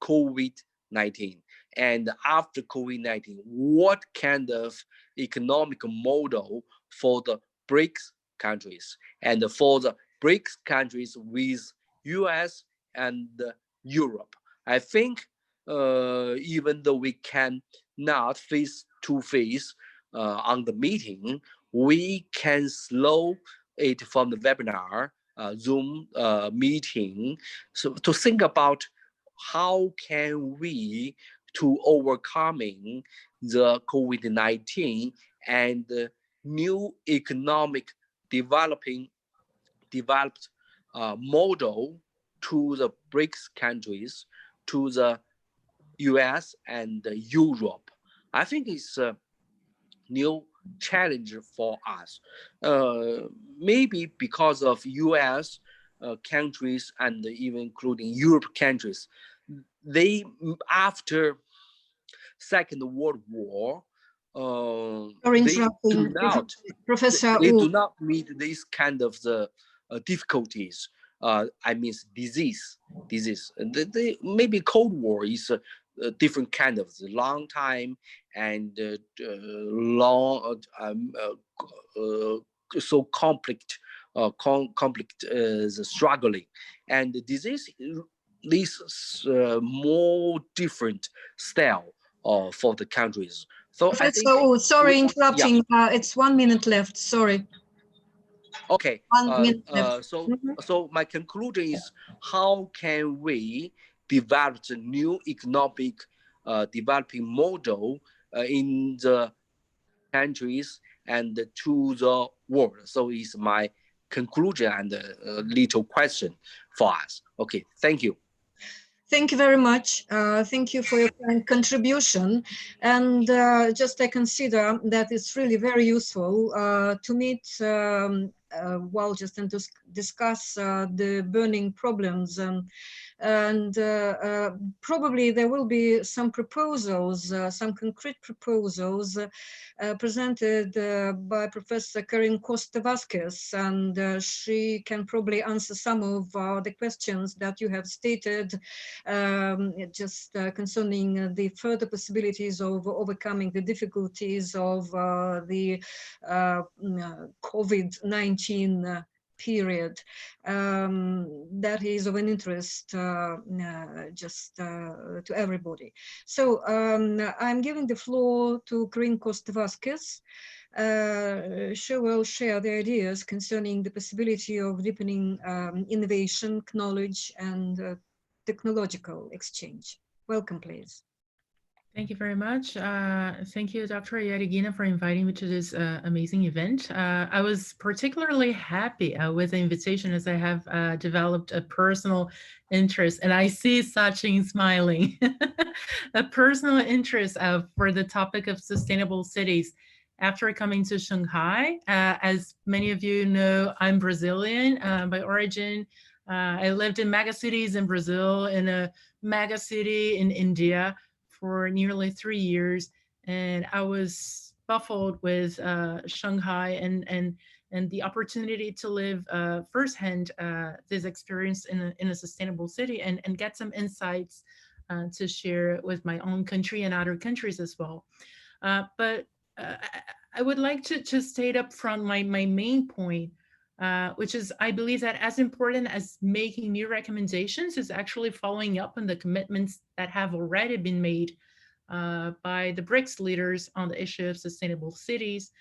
COVID-19, and after COVID-19, what kind of economic model for the BRICS countries and for the BRICS countries with US and Europe. I think even though we can not face to face on the meeting, we can slow it from the webinar, Zoom meeting, so to think about how can we to overcoming the COVID-19 and new economic developed model to the BRICS countries, to the US and Europe. I think it's a new challenge for us. Maybe because of US countries and even including Europe countries, they after Second World War, they do not, Professor they do not meet this kind of the difficulties. I mean disease. Maybe Cold War is a different kind of the long time and long so conflict struggling, and the disease this more different style for the countries. So Professor, I think, sorry interrupting. Yeah. It's 1 minute left. Sorry. Okay. 1 minute left. So my conclusion is, how can we develop a new economic developing model in the countries and to the world? So is my conclusion and a little question for us. Okay, thank you. Thank you very much. Thank you for your contribution. And just I consider that it's really very useful to meet well, just and to discuss the burning problems. And probably there will be some proposals, some concrete proposals presented by Professor Karen Costa Vasquez, and she can probably answer some of the questions that you have stated, just concerning the further possibilities of overcoming the difficulties of the COVID-19 period. That is of an interest just to everybody. So I'm giving the floor to Corinne Costa Vasquez. She will share the ideas concerning the possibility of deepening innovation, knowledge, and technological exchange. Welcome, please. Thank you very much. Thank you, Dr. Yarigina, for inviting me to this amazing event. I was particularly happy with the invitation, as I have developed a personal interest, and I see Sachin smiling, a personal interest for the topic of sustainable cities. After coming to Shanghai, as many of you know, I'm Brazilian by origin. I lived in mega cities in Brazil, in a mega city in India, for nearly 3 years, and I was baffled with Shanghai and the opportunity to live firsthand this experience in a sustainable city and get some insights to share with my own country and other countries as well. But I would like to state up front my main point, which is I believe that as important as making new recommendations is actually following up on the commitments that have already been made by the BRICS leaders on the issue of sustainable cities,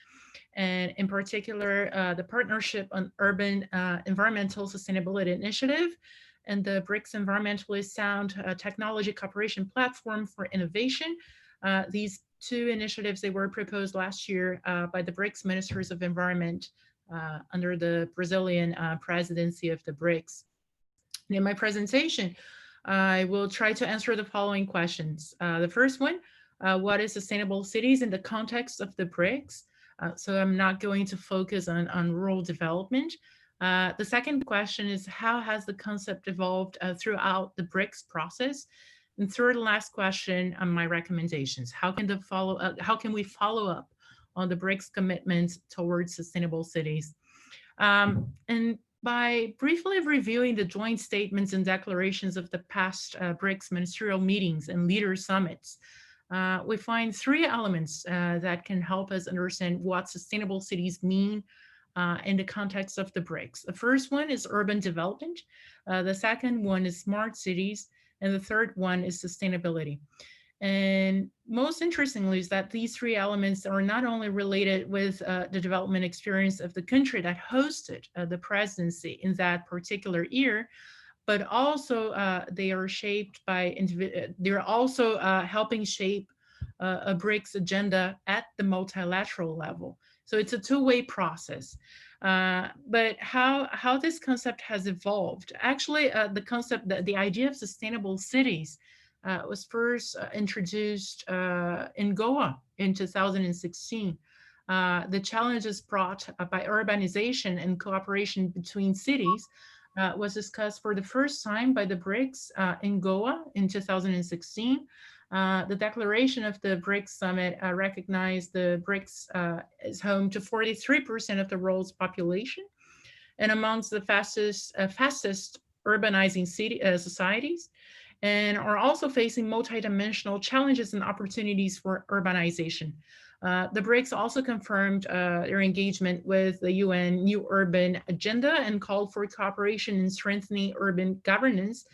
and in particular, the Partnership on Urban Environmental Sustainability Initiative and the BRICS Environmentally Sound Technology Cooperation Platform for Innovation. These two initiatives, they were proposed last year by the BRICS Ministers of Environment under the Brazilian presidency of the BRICS. In my presentation, I will try to answer the following questions. The first one, what is sustainable cities in the context of the BRICS? So I'm not going to focus on rural development. The second question is, how has the concept evolved throughout the BRICS process? And third and last question on my recommendations. How can we follow up on the BRICS commitments towards sustainable cities? And by briefly reviewing the joint statements and declarations of the past BRICS ministerial meetings and leader summits, we find three elements that can help us understand what sustainable cities mean in the context of the BRICS. The first one is urban development. The second one is smart cities. And the third one is sustainability. And most interestingly is that these three elements are not only related with the development experience of the country that hosted the presidency in that particular year, but also they are shaped by, they're also helping shape a BRICS agenda at the multilateral level. So it's a two-way process. But how this concept has evolved, actually the concept, the idea of sustainable cities was first introduced in Goa in 2016. The challenges brought by urbanization and cooperation between cities was discussed for the first time by the BRICS in Goa in 2016. The declaration of the BRICS summit recognized the BRICS is home to 43% of the world's population and amongst the fastest urbanizing societies, and are also facing multidimensional challenges and opportunities for urbanization. The BRICS also confirmed their engagement with the UN New Urban Agenda and called for cooperation in strengthening urban governance,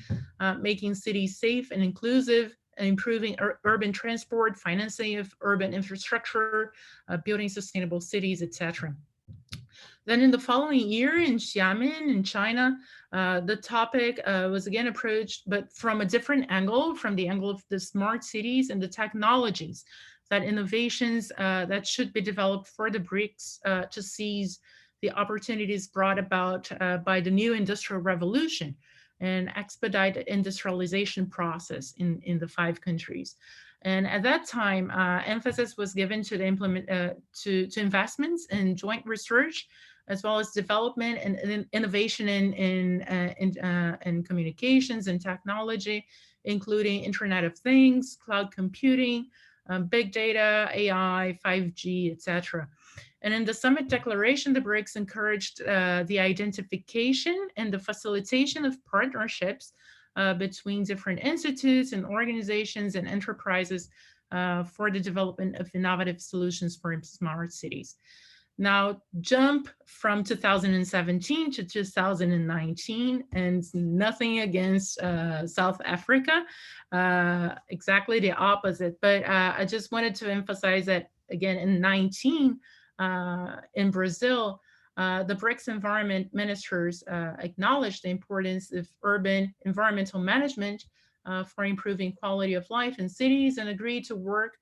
making cities safe and inclusive, improving urban transport, financing of urban infrastructure, building sustainable cities, etc. Then in the following year in Xiamen in China, the topic was again approached, but from a different angle, from the angle of the smart cities and the technologies, that innovations that should be developed for the BRICS to seize the opportunities brought about by the new industrial revolution and expedite the industrialization process in the 5 countries. And at that time, emphasis was given to the to investments in joint research, as well as development and innovation in communications and technology, including Internet of Things, cloud computing, big data, AI, 5G, etc. And in the summit declaration, the BRICS encouraged the identification and the facilitation of partnerships between different institutes and organizations and enterprises for the development of innovative solutions for smart cities. Now, jump from 2017 to 2019, and nothing against South Africa, exactly the opposite. But I just wanted to emphasize that, again, in 19, in Brazil, the BRICS environment ministers acknowledged the importance of urban environmental management for improving quality of life in cities and agreed to work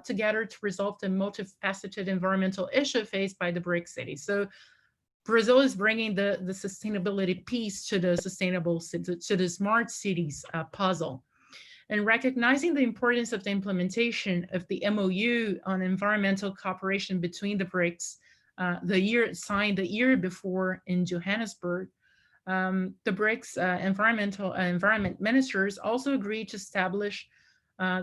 together to resolve the multifaceted environmental issue faced by the BRICS cities. So Brazil is bringing the sustainability piece to the smart cities puzzle. And recognizing the importance of the implementation of the MOU on environmental cooperation between the BRICS, signed the year before in Johannesburg, the BRICS environment ministers also agreed to establish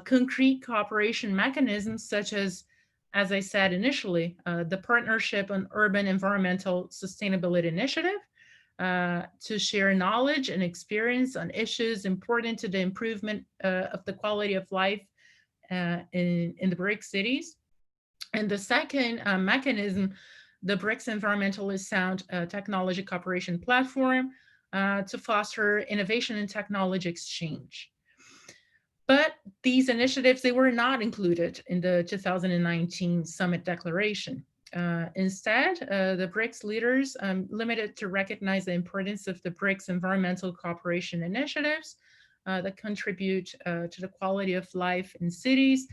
concrete cooperation mechanisms such as as I said initially, the Partnership on Urban Environmental Sustainability Initiative to share knowledge and experience on issues important to the improvement of the quality of life in the BRICS cities. And the second mechanism, the BRICS Environmentally Sound Technology Cooperation Platform to foster innovation and technology exchange. But these initiatives, they were not included in the 2019 summit declaration. Instead, the BRICS leaders limited to recognize the importance of the BRICS environmental cooperation initiatives that contribute to the quality of life in cities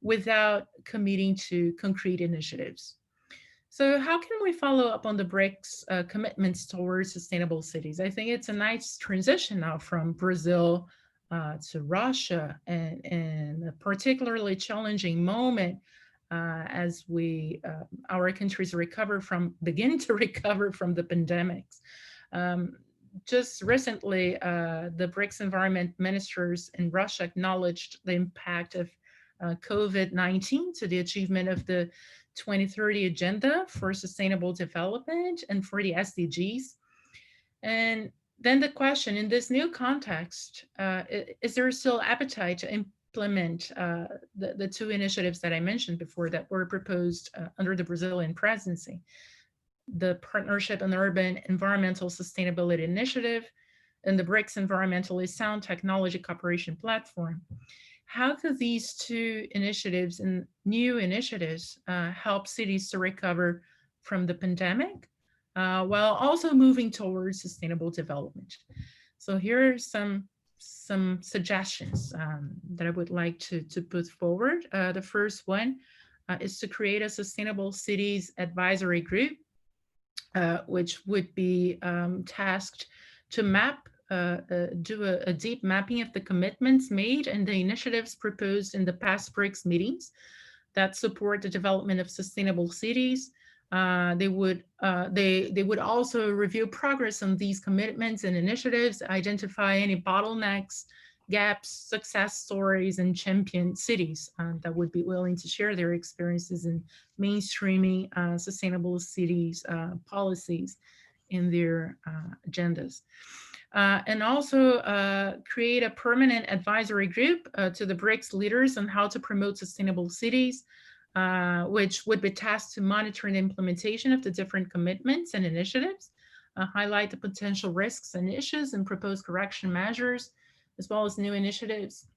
without committing to concrete initiatives. So how can we follow up on the BRICS commitments towards sustainable cities? I think it's a nice transition now from Brazil to Russia, and a particularly challenging moment as our countries begin to recover from the pandemics. Just recently, the BRICS environment ministers in Russia acknowledged the impact of COVID-19 to the achievement of the 2030 Agenda for Sustainable Development and for the SDGs. And then the question, in this new context, is there still appetite to implement the two initiatives that I mentioned before that were proposed under the Brazilian presidency? The Partnership on Urban Environmental Sustainability Initiative and the BRICS Environmentally Sound Technology Cooperation Platform. How could these two initiatives and new initiatives help cities to recover from the pandemic while also moving towards sustainable development? So here are some suggestions that I would like to put forward. The first one is to create a Sustainable Cities Advisory Group, which would be tasked to do a deep mapping of the commitments made and the initiatives proposed in the past BRICS meetings that support the development of sustainable cities. They would also review progress on these commitments and initiatives, identify any bottlenecks, gaps, success stories, and champion cities that would be willing to share their experiences in mainstreaming sustainable cities policies in their agendas. And also create a permanent advisory group to the BRICS leaders on how to promote sustainable cities, which would be tasked to monitor the implementation of the different commitments and initiatives, highlight the potential risks and issues and propose correction measures, as well as new initiatives,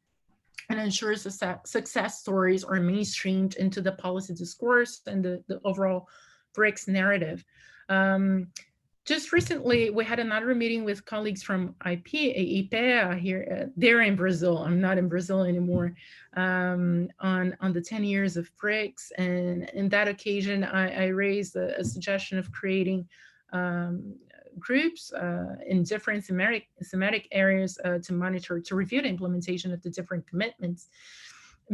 and ensures the success stories are mainstreamed into the policy discourse and the overall BRICS narrative. Just recently, we had another meeting with colleagues from IPEA here. They're in Brazil. I'm not in Brazil anymore. On the 10 years of BRICS, and in that occasion, I raised a suggestion of creating groups in different thematic areas to monitor, to review the implementation of the different commitments.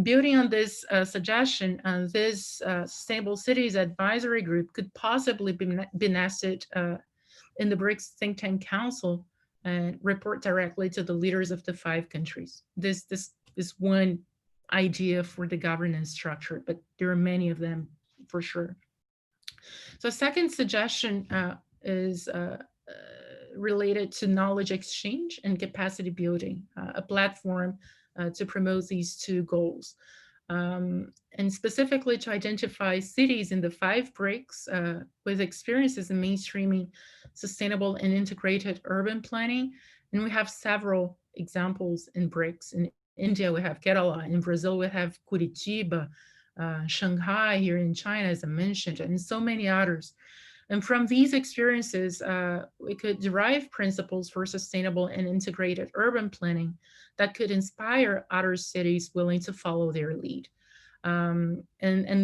Building on this suggestion, this Sustainable Cities Advisory Group could possibly be nested in the BRICS Think Tank Council and report directly to the leaders of the 5 countries. This is one idea for the governance structure, but there are many of them for sure. So second suggestion is related to knowledge exchange and capacity building, a platform to promote these two goals. And specifically to identify cities in the 5 BRICS with experiences in mainstreaming sustainable and integrated urban planning. And we have several examples in BRICS. In India, we have Kerala. In Brazil, we have Curitiba, Shanghai here in China, as I mentioned, and so many others. And from these experiences, we could derive principles for sustainable and integrated urban planning that could inspire other cities willing to follow their lead. And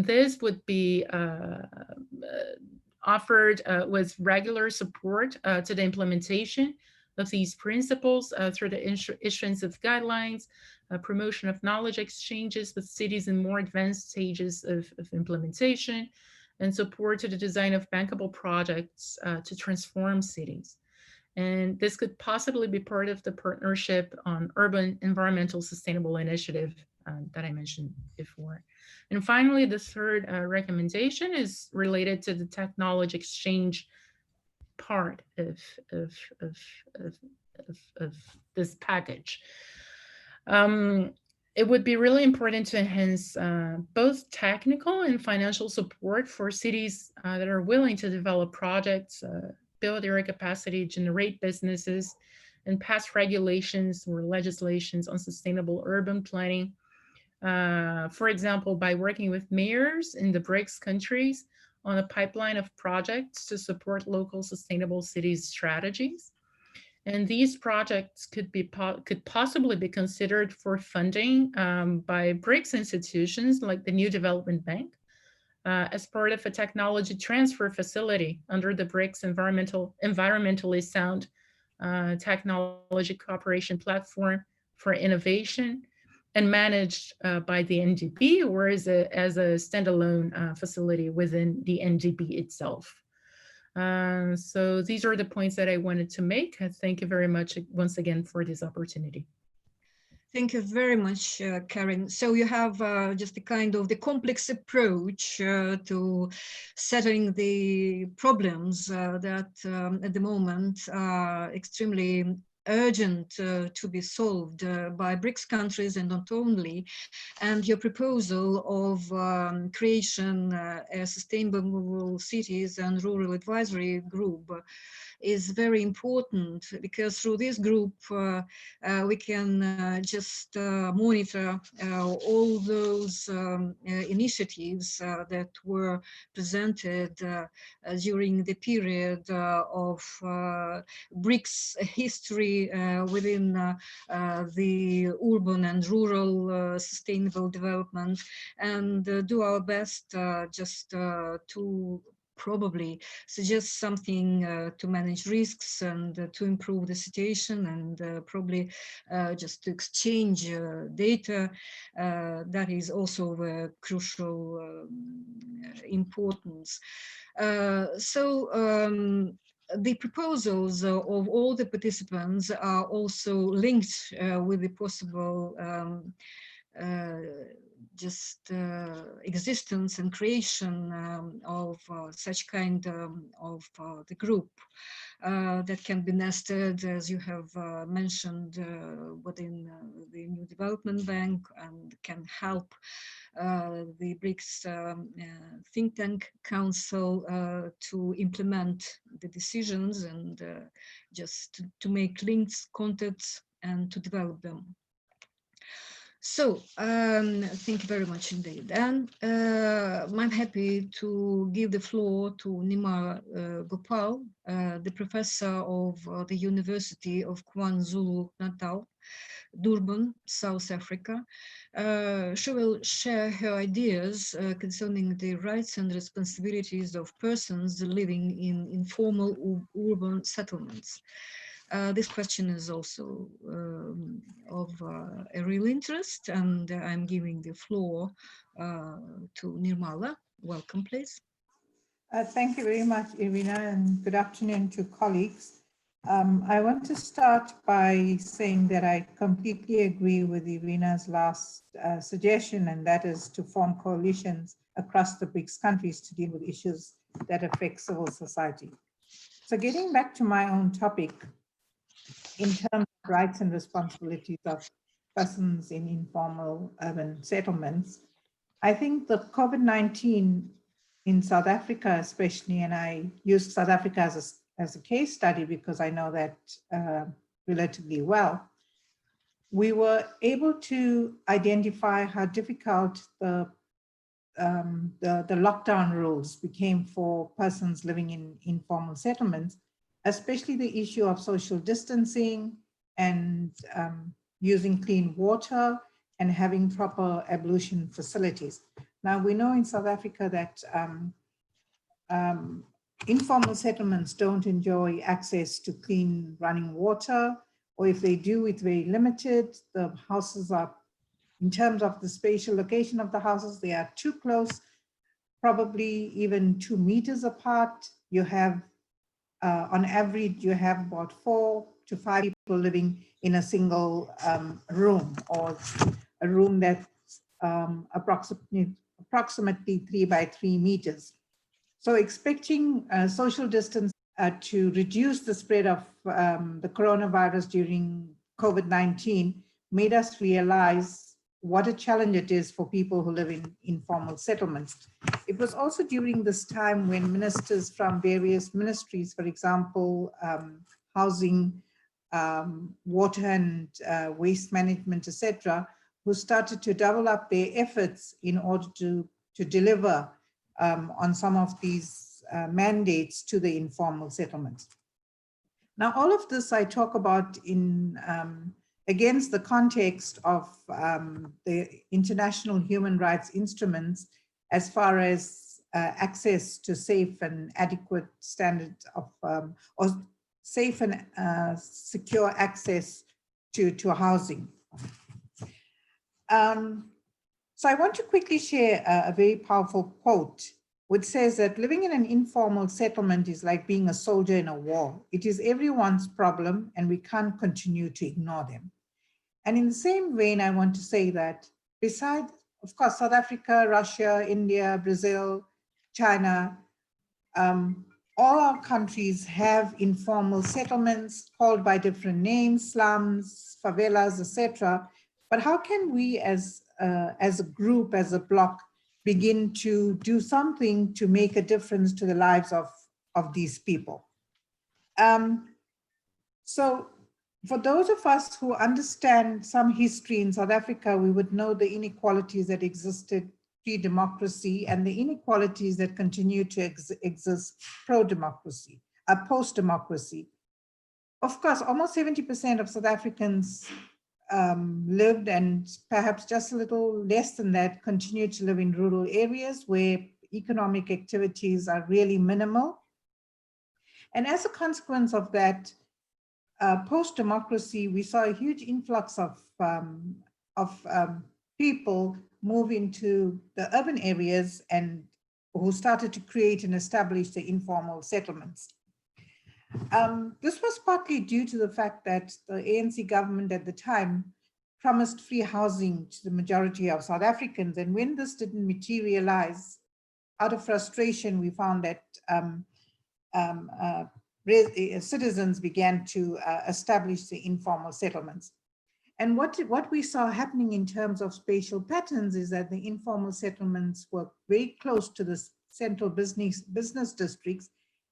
this would be offered with regular support to the implementation of these principles through the issuance of guidelines, promotion of knowledge exchanges with cities in more advanced stages of implementation, and support to the design of bankable projects to transform cities. And this could possibly be part of the Partnership on Urban Environmental Sustainable Initiative that I mentioned before. And finally, the third recommendation is related to the technology exchange part of, of this package. It would be really important to enhance both technical and financial support for cities that are willing to develop projects, build area capacity, generate businesses, and pass regulations or legislations on sustainable urban planning. For example, by working with mayors in the BRICS countries on a pipeline of projects to support local sustainable cities strategies. And these projects could possibly be considered for funding by BRICS institutions like the New Development Bank as part of a technology transfer facility under the BRICS environmentally sound technology cooperation platform for innovation, and managed by the NDB or as a standalone facility within the NDB itself. So these are the points that I wanted to make. Thank you very much once again for this opportunity. Thank you very much, Karen. So you have just a kind of the complex approach to settling the problems that at the moment are extremely urgent to be solved by BRICS countries and not only, and your proposal of creation a sustainable cities and rural advisory group is very important, because through this group we can just monitor all those initiatives that were presented during the period of BRICS history within the urban and rural sustainable development, and do our best just to probably suggest something to manage risks and to improve the situation, and probably just to exchange data that is also of crucial importance. The proposals of all the participants are also linked with the possible existence and creation of such kind of the group that can be nested, as you have mentioned, within the New Development Bank, and can help the BRICS think tank council to implement the decisions and just to make links, contacts, and to develop them. So, thank you very much indeed. And I'm happy to give the floor to Nima Gopal, the professor of the University of KwaZulu-Natal, Durban, South Africa. She will share her ideas concerning the rights and responsibilities of persons living in informal urban settlements. This question is also of a real interest, and I'm giving the floor to Nirmala. Welcome, please. Thank you very much, Irina, and good afternoon to colleagues. I want to start by saying that I completely agree with Irina's last suggestion, and that is to form coalitions across the BRICS countries to deal with issues that affect civil society. So getting back to my own topic, in terms of rights and responsibilities of persons in informal urban settlements, I think the COVID-19 in South Africa especially, and I use South Africa as a case study because I know that relatively well, we were able to identify how difficult the lockdown rules became for persons living in informal settlements, especially the issue of social distancing and using clean water and having proper ablution facilities. Now, we know in South Africa that informal settlements don't enjoy access to clean running water, or if they do, it's very limited. The houses are, in terms of the spatial location of the houses, they are too close, probably even 2 meters apart. You have on average, you have about 4 to 5 people living in a single room, or a room that approximately 3 by 3 meters. So expecting social distance to reduce the spread of the coronavirus during COVID-19 made us realize what a challenge it is for people who live in informal settlements. It was also during this time when ministers from various ministries, for example, housing, water and waste management, etc., who started to double up their efforts in order to deliver on some of these mandates to the informal settlements. Now, all of this I talk about in against the context of the international human rights instruments as far as access to safe and adequate standards of, or safe and secure access to housing. So I want to quickly share a very powerful quote which says that living in an informal settlement is like being a soldier in a war. It is everyone's problem and we can't continue to ignore them. And in the same vein, I want to say that besides, of course, South Africa, Russia, India, Brazil, China, all our countries have informal settlements called by different names, slums, favelas, etc. But how can we as a group, as a bloc, begin to do something to make a difference to the lives of these people? So for those of us who understand some history in South Africa, we would know the inequalities that existed pre-democracy and the inequalities that continue to exist pro-democracy, post-democracy. Of course, almost 70% of South Africans lived, and perhaps just a little less than that, continue to live in rural areas where economic activities are really minimal. And as a consequence of that, post-democracy, we saw a huge influx of people move into the urban areas and who started to create and establish the informal settlements. This was partly due to the fact that the ANC government at the time promised free housing to the majority of South Africans. And when this didn't materialize, out of frustration, we found that citizens began to establish the informal settlements. And what we saw happening in terms of spatial patterns is that the informal settlements were very close to the central business districts,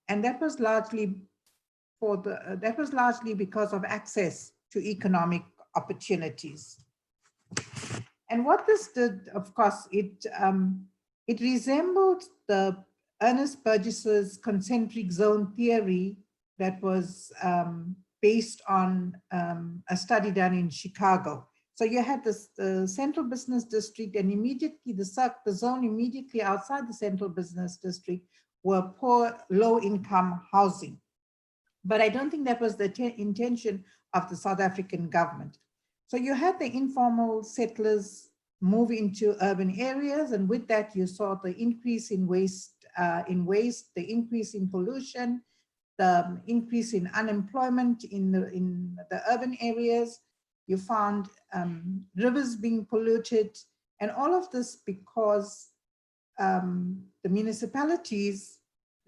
and that was largely because of access to economic opportunities. And what this did, of course, it resembled the Ernest Burgess's concentric zone theory that was based on a study done in Chicago. So you had this central business district, and immediately the zone immediately outside the central business district were poor, low-income housing. But I don't think that was the intention of the South African government. So you had the informal settlers move into urban areas, and with that you saw the increase in waste, the increase in pollution, the increase in unemployment in the urban areas. You found rivers being polluted, and all of this because the municipalities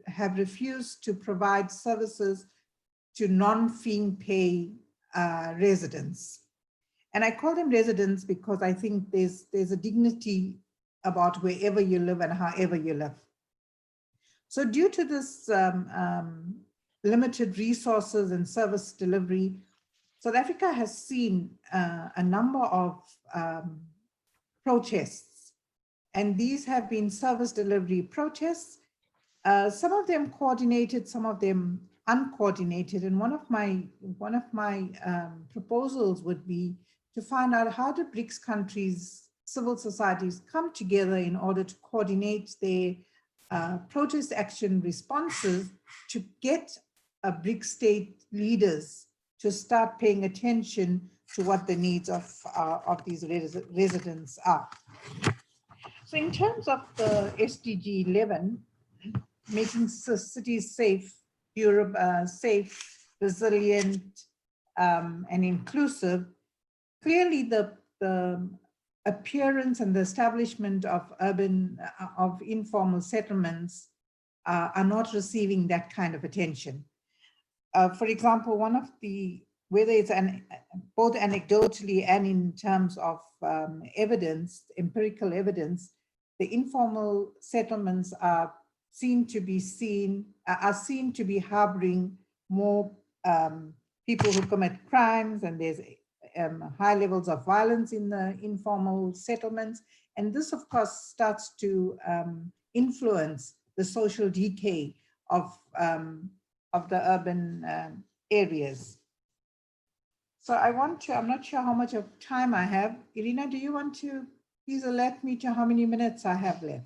have refused to provide services to non-fee pay residents. And I call them residents because I think there's a dignity about wherever you live and however you live. So due to this limited resources and service delivery, South Africa has seen a number of protests, and these have been service delivery protests. Some of them coordinated, some of them uncoordinated. And one of my proposals would be to find out how do BRICS countries, civil societies come together in order to coordinate their protest action responses to get BRICS state leaders to start paying attention to what the needs of these residents are. So in terms of the SDG 11, making cities safe, Europe safe, resilient, and inclusive, clearly the appearance and the establishment of informal settlements are not receiving that kind of attention. For example, one of the, whether it's both anecdotally and in terms of evidence, empirical evidence, the informal settlements are seen to be harboring more people who commit crimes, and there's high levels of violence in the informal settlements. And this, of course, starts to influence the social decay of the urban areas. So I'm not sure how much of time I have. Irina, do you want to please alert me to how many minutes I have left?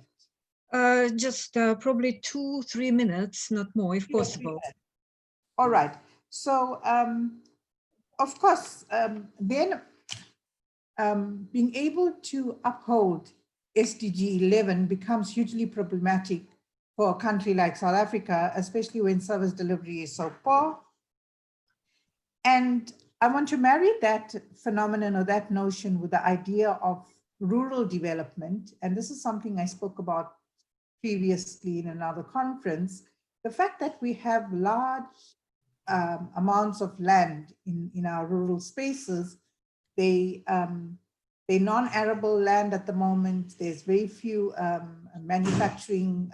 Just probably 2-3 minutes, not more, if possible. All right. So, of course, then being able to uphold SDG 11 becomes hugely problematic for a country like South Africa, especially when service delivery is so poor. And I want to marry that phenomenon or that notion with the idea of rural development. And this is something I spoke about previously in another conference. The fact that we have large amounts of land in our rural spaces, they're non-arable land at the moment. There's very few manufacturing,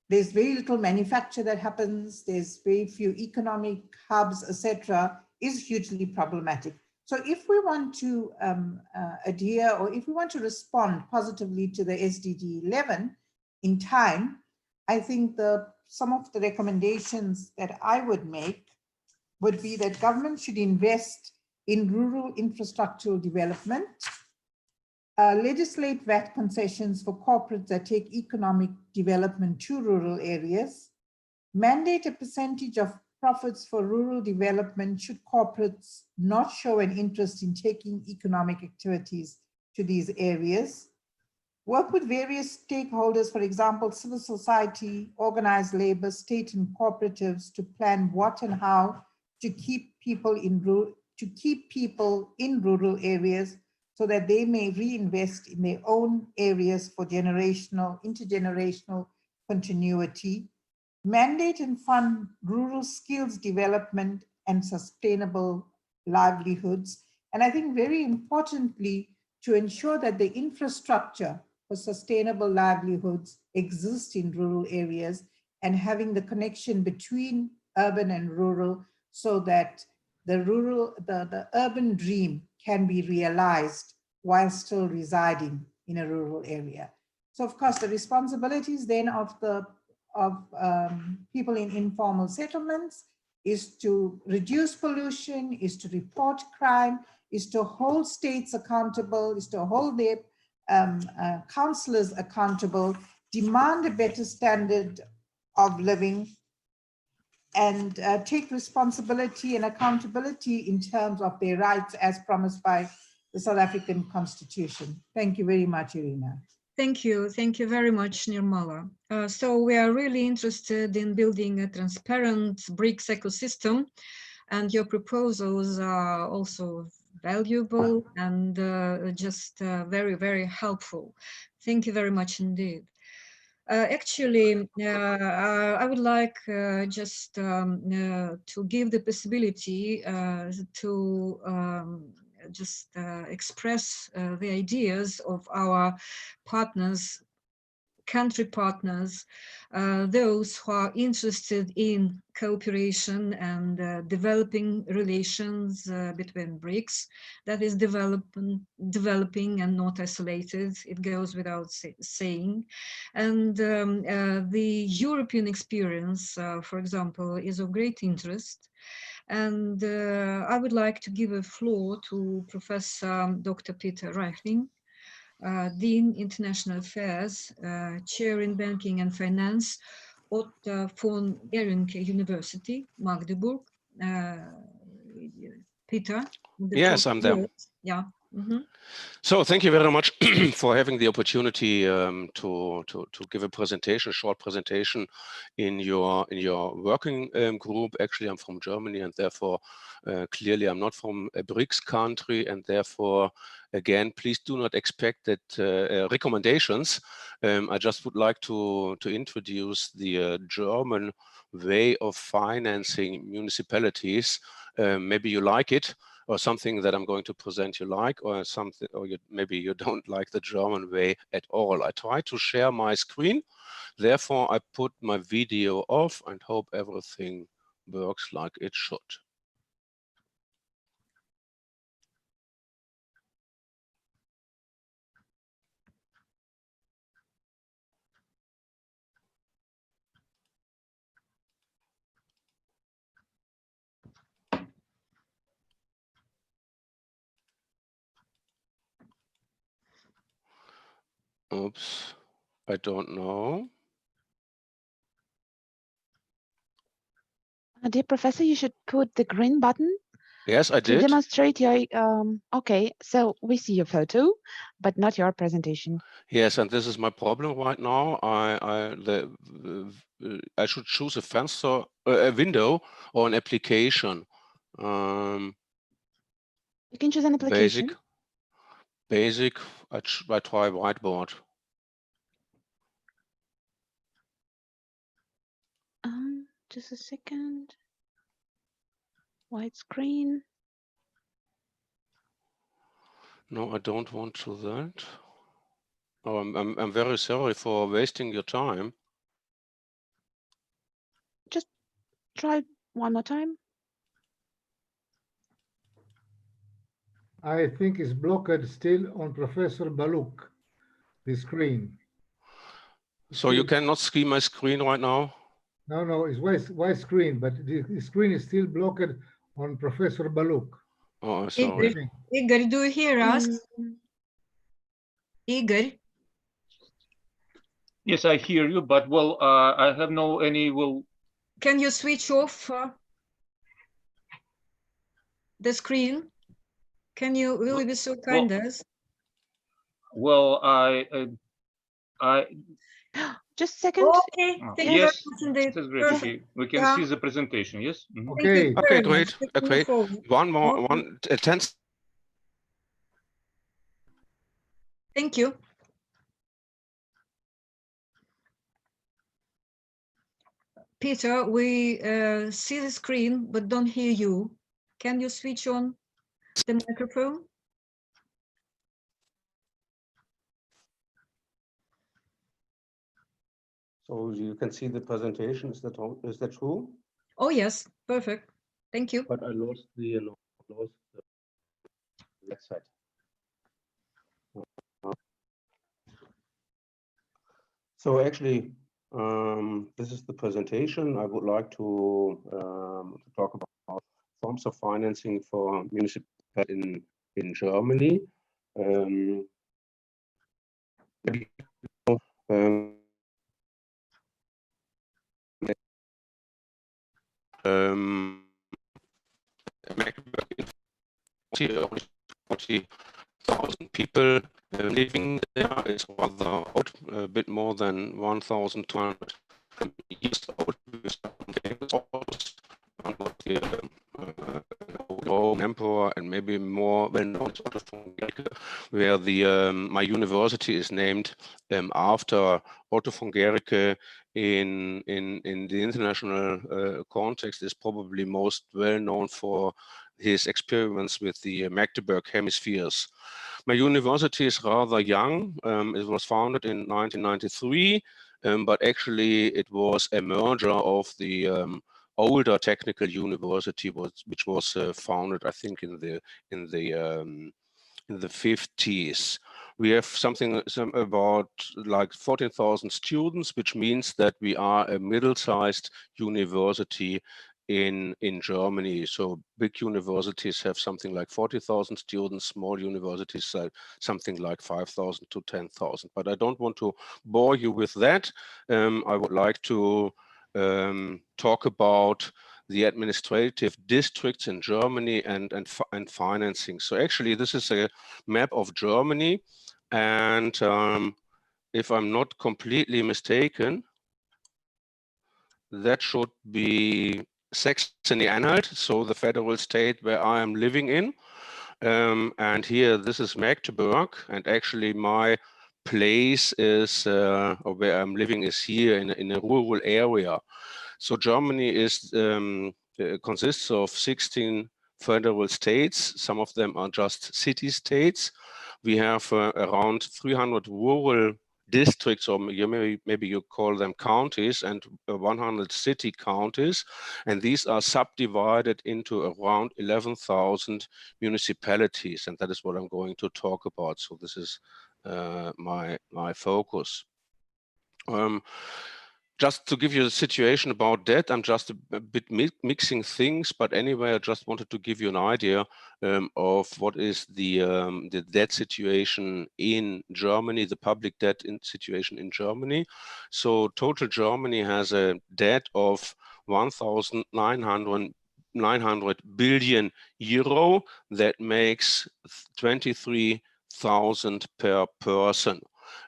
there's very little manufacture that happens. There's very few economic hubs, etc., is hugely problematic. So if we want to adhere, or if we want to respond positively to the SDG 11 in time, I think some of the recommendations that I would make would be that government should invest in rural infrastructural development, legislate VAT concessions for corporates that take economic development to rural areas, mandate a percentage of profits for rural development should corporates not show an interest in taking economic activities to these areas, work with various stakeholders, for example, civil society, organized labor, state and cooperatives, to plan what and how to keep people in rural areas so that they may reinvest in their own areas for intergenerational continuity, mandate and fund rural skills development and sustainable livelihoods. And I think very importantly, to ensure that the infrastructure for sustainable livelihoods exist in rural areas, and having the connection between urban and rural so that the urban dream can be realized while still residing in a rural area. So of course, the responsibilities then of people in informal settlements is to reduce pollution, is to report crime, is to hold states accountable, is to hold their councillors accountable, demand a better standard of living, and take responsibility and accountability in terms of their rights as promised by the South African Constitution. Thank you very much, Irina. Thank you very much, Nirmala. So we are really interested in building a transparent BRICS ecosystem, and your proposals are also valuable and just very, very helpful. Thank you very much indeed. Actually, I would like just to give the possibility to just express the ideas of our partners, country partners, those who are interested in cooperation and developing relations between BRICS, that is developing and not isolated, it goes without saying. And the European experience, for example, is of great interest. And I would like to give a floor to Professor Dr. Peter Reichling, Dean International Affairs, Chair in Banking and Finance at von Guericke University, Magdeburg. Peter? Yes, I'm there. Yeah. Mm-hmm. So thank you very much for having the opportunity to give a presentation, a short presentation in your working group. Actually, I'm from Germany, and therefore clearly I'm not from a BRICS country, and therefore again, please do not expect that recommendations. I just would like to introduce the German way of financing municipalities. Maybe you like it, or something that I'm going to present you like, or something, or maybe you don't like the German way at all. I try to share my screen. Therefore, I put my video off and hope everything works like it should. Oops, I don't know. Dear Professor, you should put the green button. Yes, I to did. demonstrate your, okay, so we see your photo, but not your presentation. Yes, and this is my problem right now. I should choose a fencer, a window, or an application. You can choose an application. Basic. I try whiteboard. Just a second. Widescreen. No, I don't want to that. Oh, I'm very sorry for wasting your time. Just try one more time. I think it's blocked still on Professor Baluk, the screen. So you cannot see my screen right now? No, it's white screen, but the screen is still blocked on Professor Baluk. Oh, sorry. Igor, do you hear us? Igor? Yes, I hear you, but well, I have no any will. Can you switch off the screen? Can you really be so kind as? Well, I. Just a second. Okay, thank you very yes, much indeed. that's great. Okay, we can see the presentation. Yes. Mm-hmm. Okay. Okay, great. Okay, one more, Okay. 10. Thank you. Peter, we see the screen but don't hear you. Can you switch on the microphone? So you can see the presentation. Is that true? Oh yes, perfect. Thank you. But I lost the website. So actually, this is the presentation. I would like to talk about forms of financing for municipalities in Germany. Only 40,000 people living there. It's rather old, a bit more than 1,200 years old. Roman Emperor, and maybe more well known is Otto von Guericke, where the my university is named after Otto von Guericke. In the international context, is probably most well known for his experiments with the Magdeburg hemispheres. My university is rather young. It was founded in 1993, but actually it was a merger of the older technical university, which was founded, I think, in the 50s. We have something about like 14,000 students, which means that we are a middle-sized university in Germany. So big universities have something like 40,000 students, small universities have something like 5,000 to 10,000. But I don't want to bore you with that. I would like to talk about the administrative districts in Germany and financing. So actually, this is a map of Germany, and if I'm not completely mistaken, that should be Saxony-Anhalt, so the federal state where I am living in. And here, this is Magdeburg, and actually my place is, or where I'm living is here in a rural area. So Germany is consists of 16 federal states. Some of them are just city-states. We have around 300 rural districts, or maybe you call them counties, and 100 city counties. And these are subdivided into around 11,000 municipalities. And that is what I'm going to talk about. So this is my focus. Just to give you a situation about that, I'm just a bit mixing things, but anyway, I just wanted to give you an idea of what is the debt situation in Germany, the public debt situation in Germany. So total Germany has a debt of 1,900 billion euro. That makes 23,000 per person.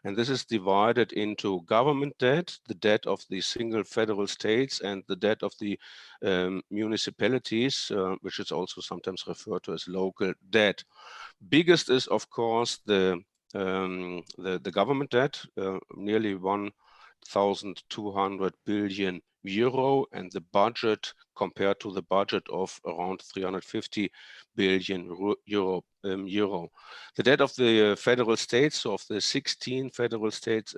And this is divided into government debt, the debt of the single federal states, and the debt of the municipalities, which is also sometimes referred to as local debt. Biggest is, of course, the government debt, nearly 1,200 billion euro, and the budget compared to the budget of around 350 billion euro. The debt of the federal states, so of the 16 federal states,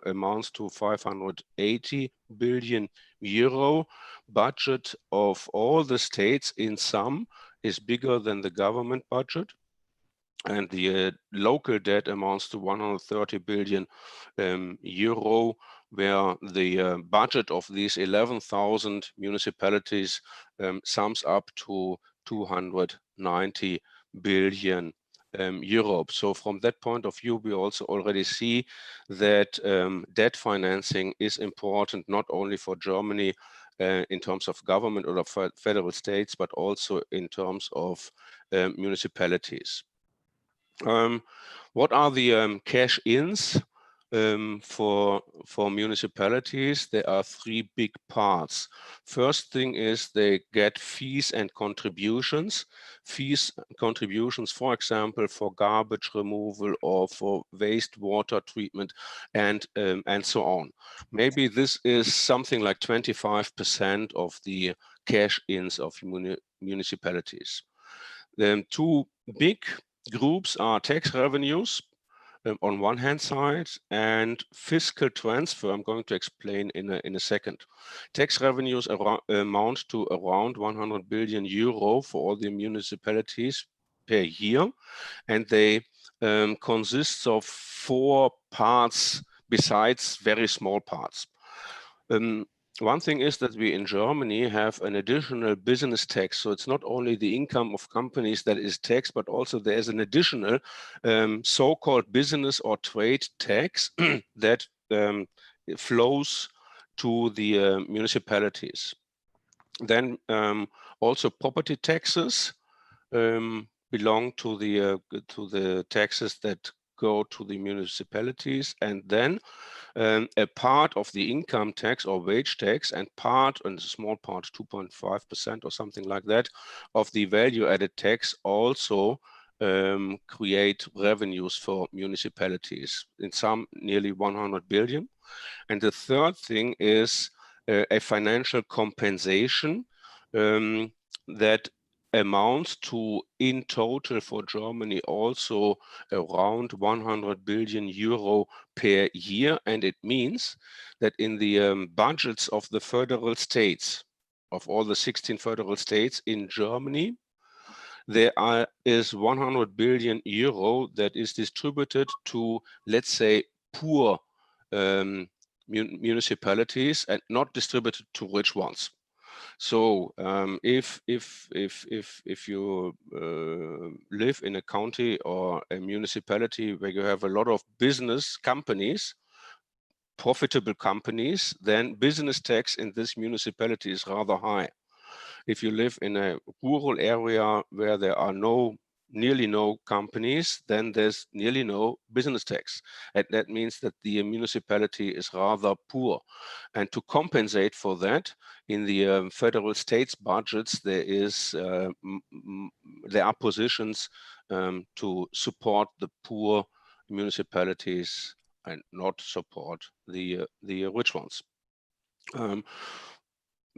amounts to 580 billion euro. Budget of all the states in sum is bigger than the government budget. And the local debt amounts to 130 billion euro, where the budget of these 11,000 municipalities sums up to 290 billion euro. So from that point of view, we also already see that debt financing is important, not only for Germany in terms of government or federal states, but also in terms of municipalities. What are the cash-ins for municipalities? There are three big parts. First thing is they get fees and contributions. Fees and contributions, for example, for garbage removal or for wastewater treatment, and so on. Maybe this is something like 25% of the cash-ins of municipalities. Then two big groups are tax revenues on one hand side, and fiscal transfer. I'm going to explain in a second. Tax revenues amount to around 100 billion euro for all the municipalities per year, and they consist of four parts besides very small parts. One thing is that we in Germany have an additional business tax. So it's not only the income of companies that is taxed, but also there's an additional so-called business or trade tax that flows to the municipalities. Then also property taxes belong to the taxes that go to the municipalities, and then a part of the income tax or wage tax, and a small part, 2.5% or something like that, of the value-added tax also create revenues for municipalities, in some nearly 100 billion. And the third thing is a financial compensation that amounts to, in total for Germany, also around 100 billion euro per year. And it means that in the budgets of the federal states, of all the 16 federal states in Germany, there is 100 billion euro that is distributed to, let's say, poor municipalities and not distributed to rich ones. So if you live in a county or a municipality where you have a lot of business companies, profitable companies, then business tax in this municipality is rather high. If you live in a rural area where there are nearly no companies, then there's nearly no business tax. And that means that the municipality is rather poor. And to compensate for that, in the federal states budgets, there are positions to support the poor municipalities and not support the rich ones.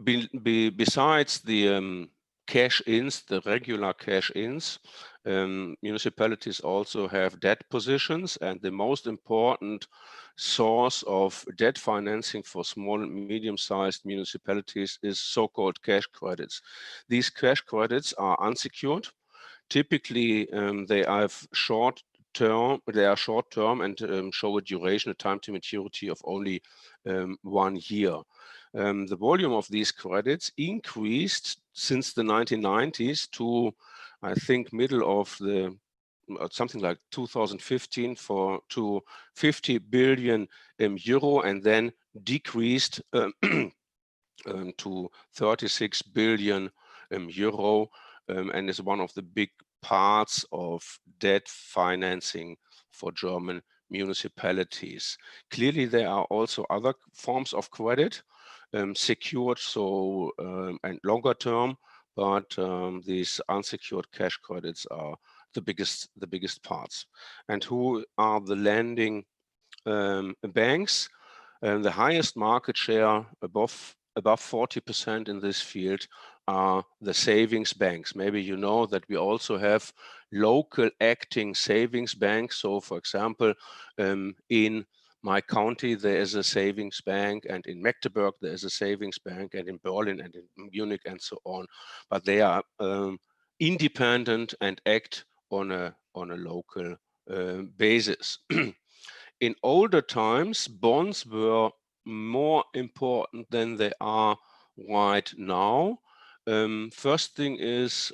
Besides the cash-ins, the regular cash-ins, municipalities also have debt positions, and the most important source of debt financing for small and medium-sized municipalities is so-called cash credits. These cash credits are unsecured. Typically, they are short term and show a duration, a time to maturity of only 1 year. The volume of these credits increased since the 1990s to, I think, middle of the something like 2015 to 50 billion euro, and then decreased to 36 billion euro, and is one of the big parts of debt financing for German municipalities. Clearly, there are also other forms of credit, secured and longer term, but these unsecured cash credits are the biggest parts. And who are the lending banks? The highest market share, above 40% in this field, are the savings banks. Maybe you know that we also have local acting savings banks. So, for example, in my county, there is a savings bank, and in Magdeburg, there is a savings bank, and in Berlin and in Munich and so on. But they are independent and act on a local basis. In older times, bonds were more important than they are right now. First thing is,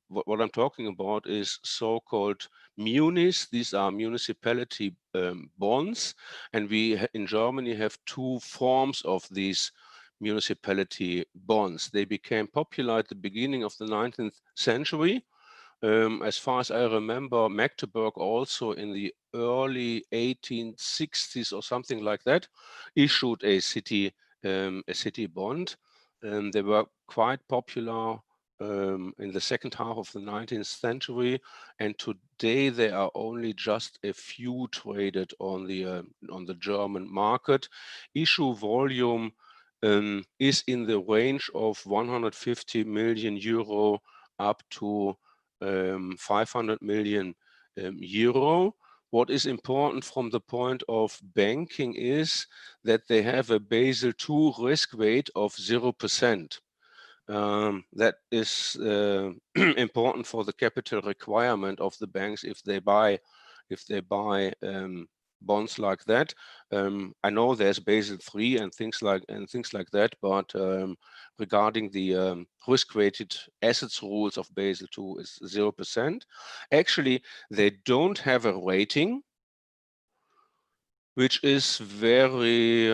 what I'm talking about is so-called munis. These are municipality bonds, and we in Germany have two forms of these municipality bonds. They became popular at the beginning of the 19th century. As far as I remember, Magdeburg also in the early 1860s or something like that issued a city bond. They were quite popular in the second half of the 19th century, and today there are only just a few traded on the German market. Issue volume is in the range of 150 million euro up to 500 million euro. What is important from the point of banking is that they have a Basel II risk weight of 0%. That is important for the capital requirement of the banks if they buy bonds like that. I know there's Basel III and things like that, but regarding the risk-weighted assets rules of Basel II is 0%. Actually, they don't have a rating, which is very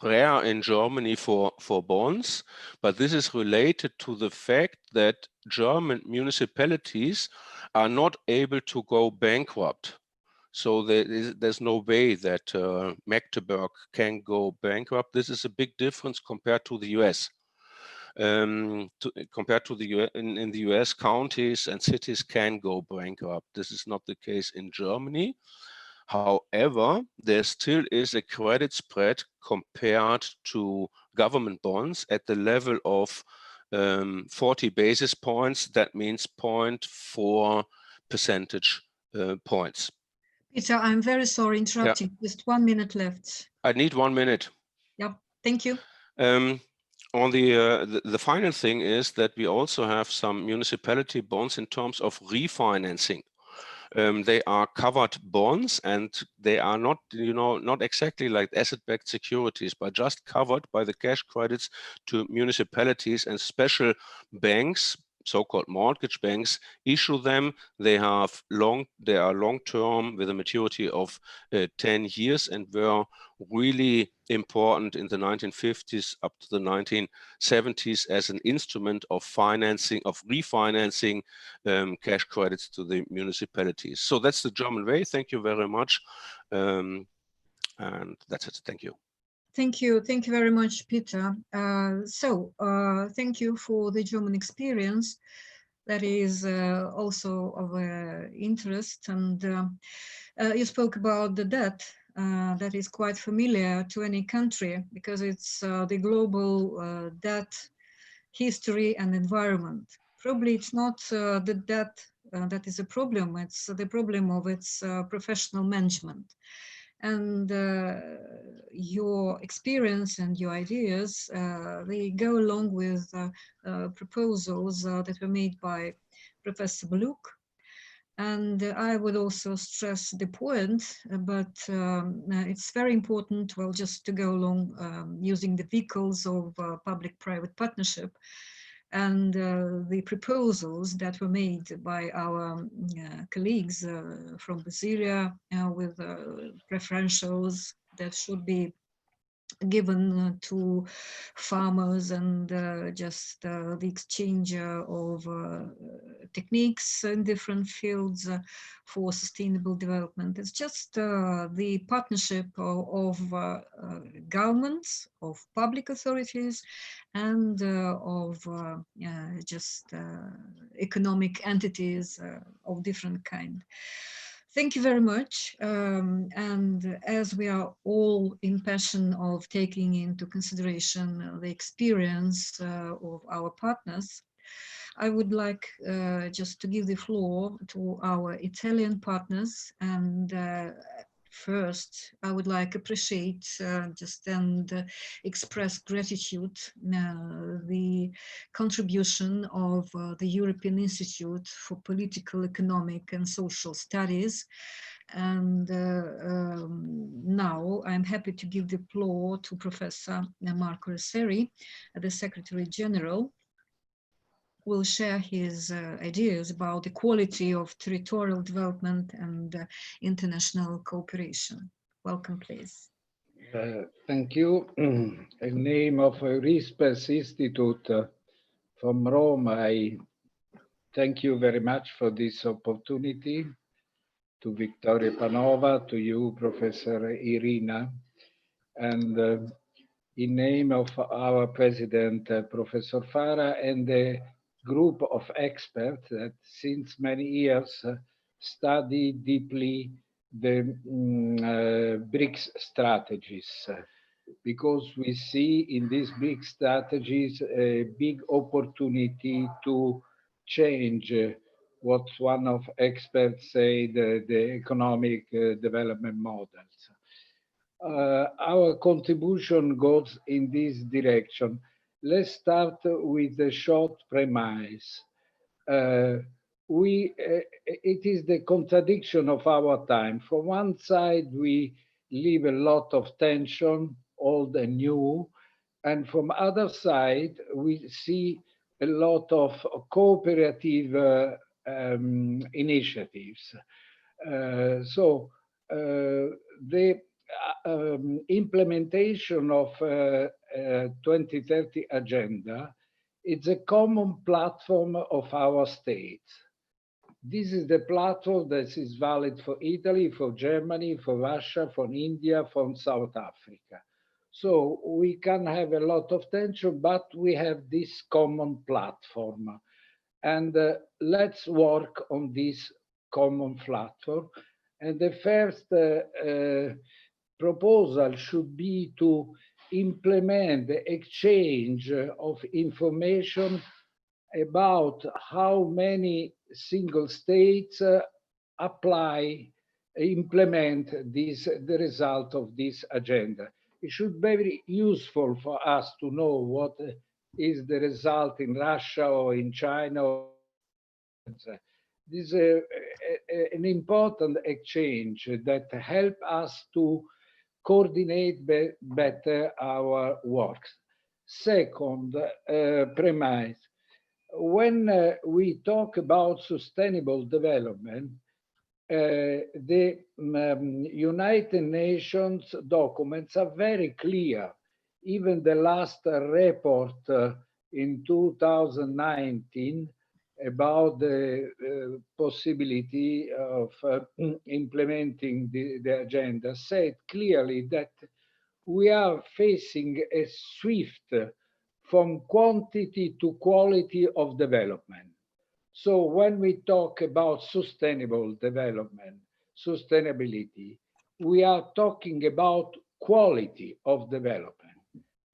rare in Germany for bonds, but this is related to the fact that German municipalities are not able to go bankrupt. So there's no way that Magdeburg can go bankrupt. This is a big difference compared to the US. Compared to the US, in the US, counties and cities can go bankrupt. This is not the case in Germany. However, there still is a credit spread compared to government bonds at the level of 40 basis points. That means 0.4 percentage points. Peter, I'm very sorry interrupting. Yeah. Just 1 minute left. I need 1 minute. Yeah, thank you. On the final thing is that we also have some municipality bonds in terms of refinancing. They are covered bonds, and they are not, not exactly like asset-backed securities, but just covered by the cash credits to municipalities and special banks so-called mortgage banks issue them. They are long-term with a maturity of 10 years and were really important in the 1950s up to the 1970s as an instrument of financing, of refinancing cash credits to the municipalities. So that's the German way. Thank you very much. And that's it. Thank you. Thank you. Thank you very much, Peter. Thank you for the German experience. That is also of interest. And you spoke about the debt that is quite familiar to any country because it's the global debt history and environment. Probably it's not the debt that is a problem. It's the problem of its professional management. And your experience and your ideas, they go along with proposals that were made by Professor Baluk. And I would also stress the point, but it's very important, well, just to go along using the vehicles of public-private partnership and the proposals that were made by our colleagues from Brasilia with preferentials that should be given to farmers and just the exchange of techniques in different fields for sustainable development. It's just the partnership of governments, of public authorities, and of just economic entities of different kind. Thank you very much. And as we are all in passion of taking into consideration the experience of our partners, I would like just to give the floor to our Italian partners. And first, I would like to appreciate and express gratitude the contribution of the European Institute for Political, Economic and Social Studies. And now I'm happy to give the floor to Professor Marco Roseri, the Secretary General, will share his ideas about the quality of territorial development and international cooperation. Welcome, please. Thank you. In the name of RISPES Institute from Rome, I thank you very much for this opportunity. To Victoria Panova, to you, Professor Irina, and in name of our president, Professor Farah, and the group of experts that since many years study deeply the BRICS strategies, because we see in these BRICS strategies a big opportunity to change what one of experts say the economic development models. Our contribution goes in this direction. Let's start with the short premise. It is the contradiction of our time. From one side, we leave a lot of tension, old and new, and from other side, we see a lot of cooperative initiatives. The implementation of 2030 agenda, it's a common platform of our states. This is the platform that is valid for Italy, for Germany, for Russia, for India, for South Africa. So we can have a lot of tension, but we have this common platform. And let's work on this common platform. And the first proposal should be to implement the exchange of information about how many single states implement the result of this agenda. It should be very useful for us to know what is the result in Russia or in China. This is an important exchange that help us to coordinate better our work. Second premise, when we talk about sustainable development, the United Nations documents are very clear. Even the last report in 2019 about the possibility of implementing the agenda said clearly that we are facing a shift from quantity to quality of development. So when we talk about sustainable development, sustainability, we are talking about quality of development.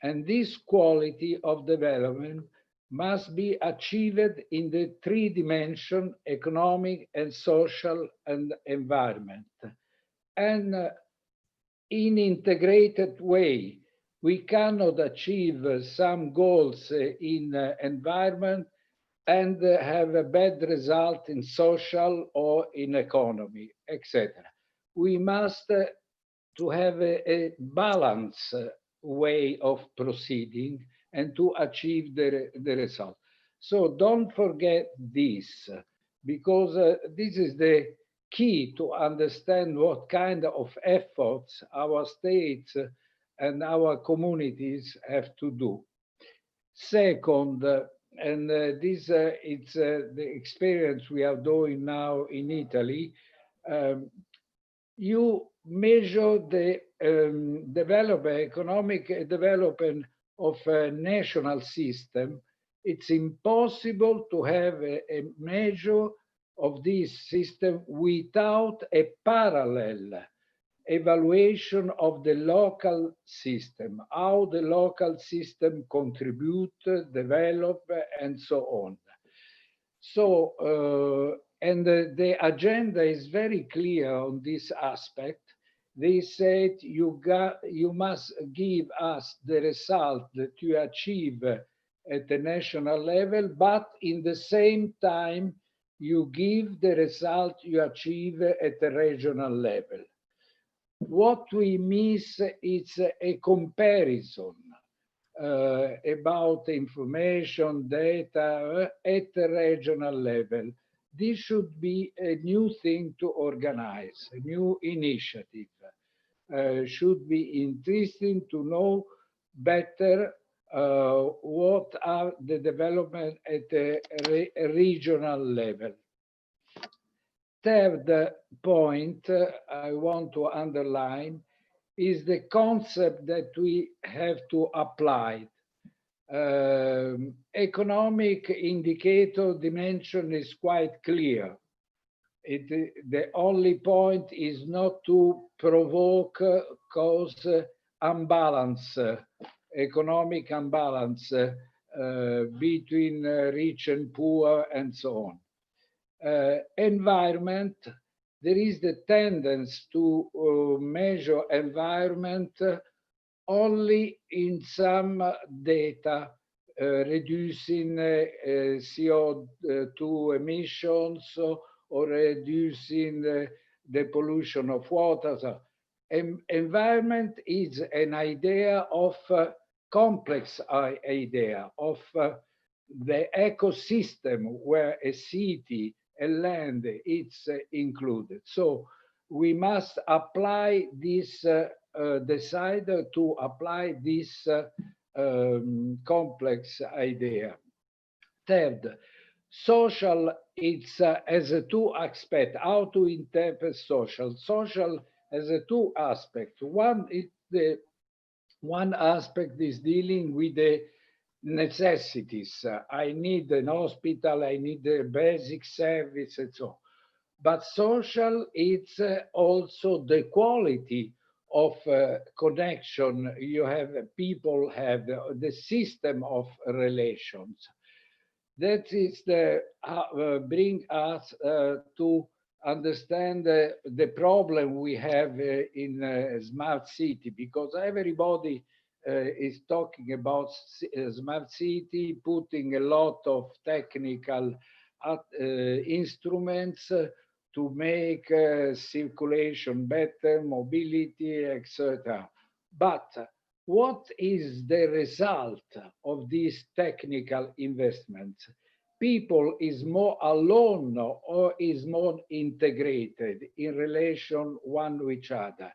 And this quality of development must be achieved in the three dimension, economic and social and environment. And in integrated way, we cannot achieve some goals in environment and have a bad result in social or in economy, etc. We must to have a balanced way of proceeding and to achieve the result. So don't forget this, because this is the key to understand what kind of efforts our states and our communities have to do. Second, and this it's the experience we are doing now in Italy. You measure the economic development of a national system. It's impossible to have a measure of this system without a parallel evaluation of the local system, how the local system contribute, develop, and so on. So, and the agenda is very clear on this aspect. They said you must give us the result that you achieve at the national level, but in the same time, you give the result you achieve at the regional level. What we miss is a comparison about information, data at the regional level. This should be a new thing to organize, a new initiative. Should be interesting to know better what are the development at the regional level. Third point I want to underline is the concept that we have to apply. Economic indicator dimension is quite clear. The only point is not to provoke, cause imbalance, economic imbalance between rich and poor and so on. Environment, there is the tendency to measure environment only in some data, reducing CO2 emissions or reducing the pollution of water. So, environment is an idea of complex idea of the ecosystem where a city, a land, it's included. So we must apply this, decide to apply this complex idea. Third, social, it's as a two aspect, how to interpret social. Social as a two aspects. One is the one aspect is dealing with the necessities. I need an hospital, I need a basic service and so on. But social, it's also the quality of connection you have, people have, the system of relations. That is the bring us to understand the problem we have in smart city, because everybody is talking about smart city, putting a lot of technical instruments to make circulation better, mobility, etc. But what is the result of these technical investments? people is more alone or is more integrated in relation one with each other.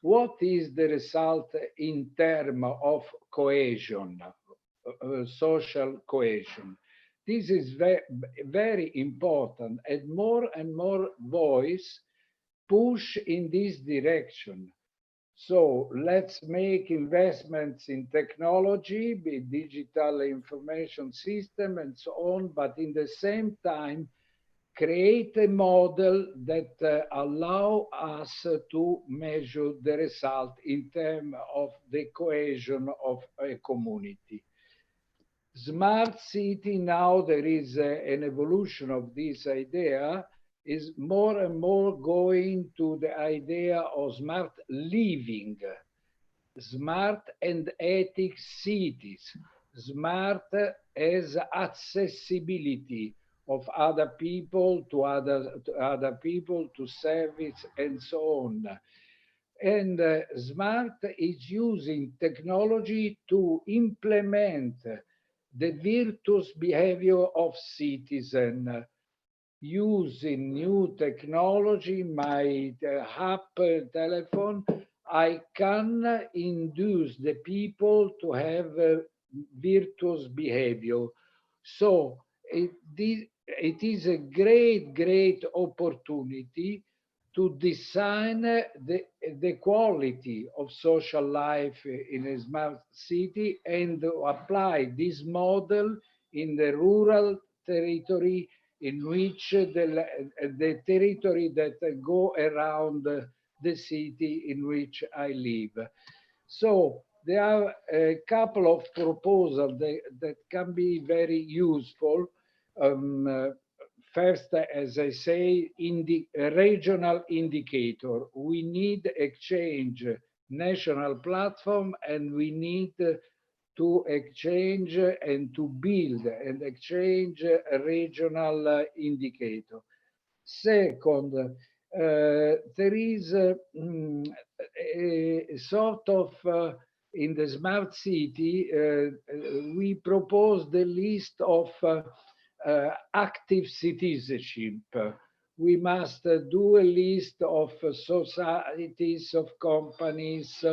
What is the result in terms of cohesion, social cohesion? This is very important, and more voice push in this direction. So let's make investments in technology, be digital information system and so on, but in the same time, create a model that allow us to measure the result in terms of the cohesion of a community. Smart city, now there is an evolution of this idea, is more and more going to the idea of smart living, smart and ethic cities, smart as accessibility of other people to other people to service and so on. And smart is using technology to implement the virtuous behavior of citizen, using new technology, my app telephone, I can induce the people to have virtuous behavior. So it is a great opportunity to design the quality of social life in a smart city and to apply this model in the rural territory in which the territory that go around the city in which I live. So there are a couple of proposals that can be very useful. First, as I say, in the regional indicator, we need exchange national platform, and we need to exchange and to build and exchange a regional indicator. Second, there is a sort of, in the smart city, we propose the list of active citizenship. We must do a list of societies, of companies,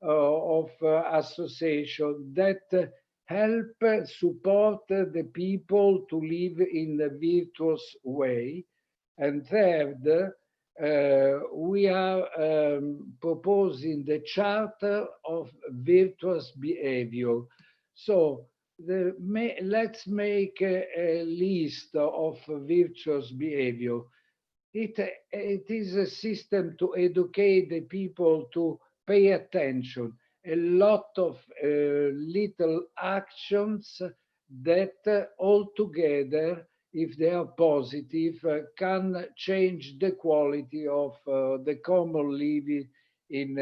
of associations that help support the people to live in a virtuous way. And third, we are proposing the Charter of Virtuous Behavior. So let's make a list of virtuous behavior. It is a system to educate the people to pay attention. A lot of little actions that altogether, if they are positive, can change the quality of the common living in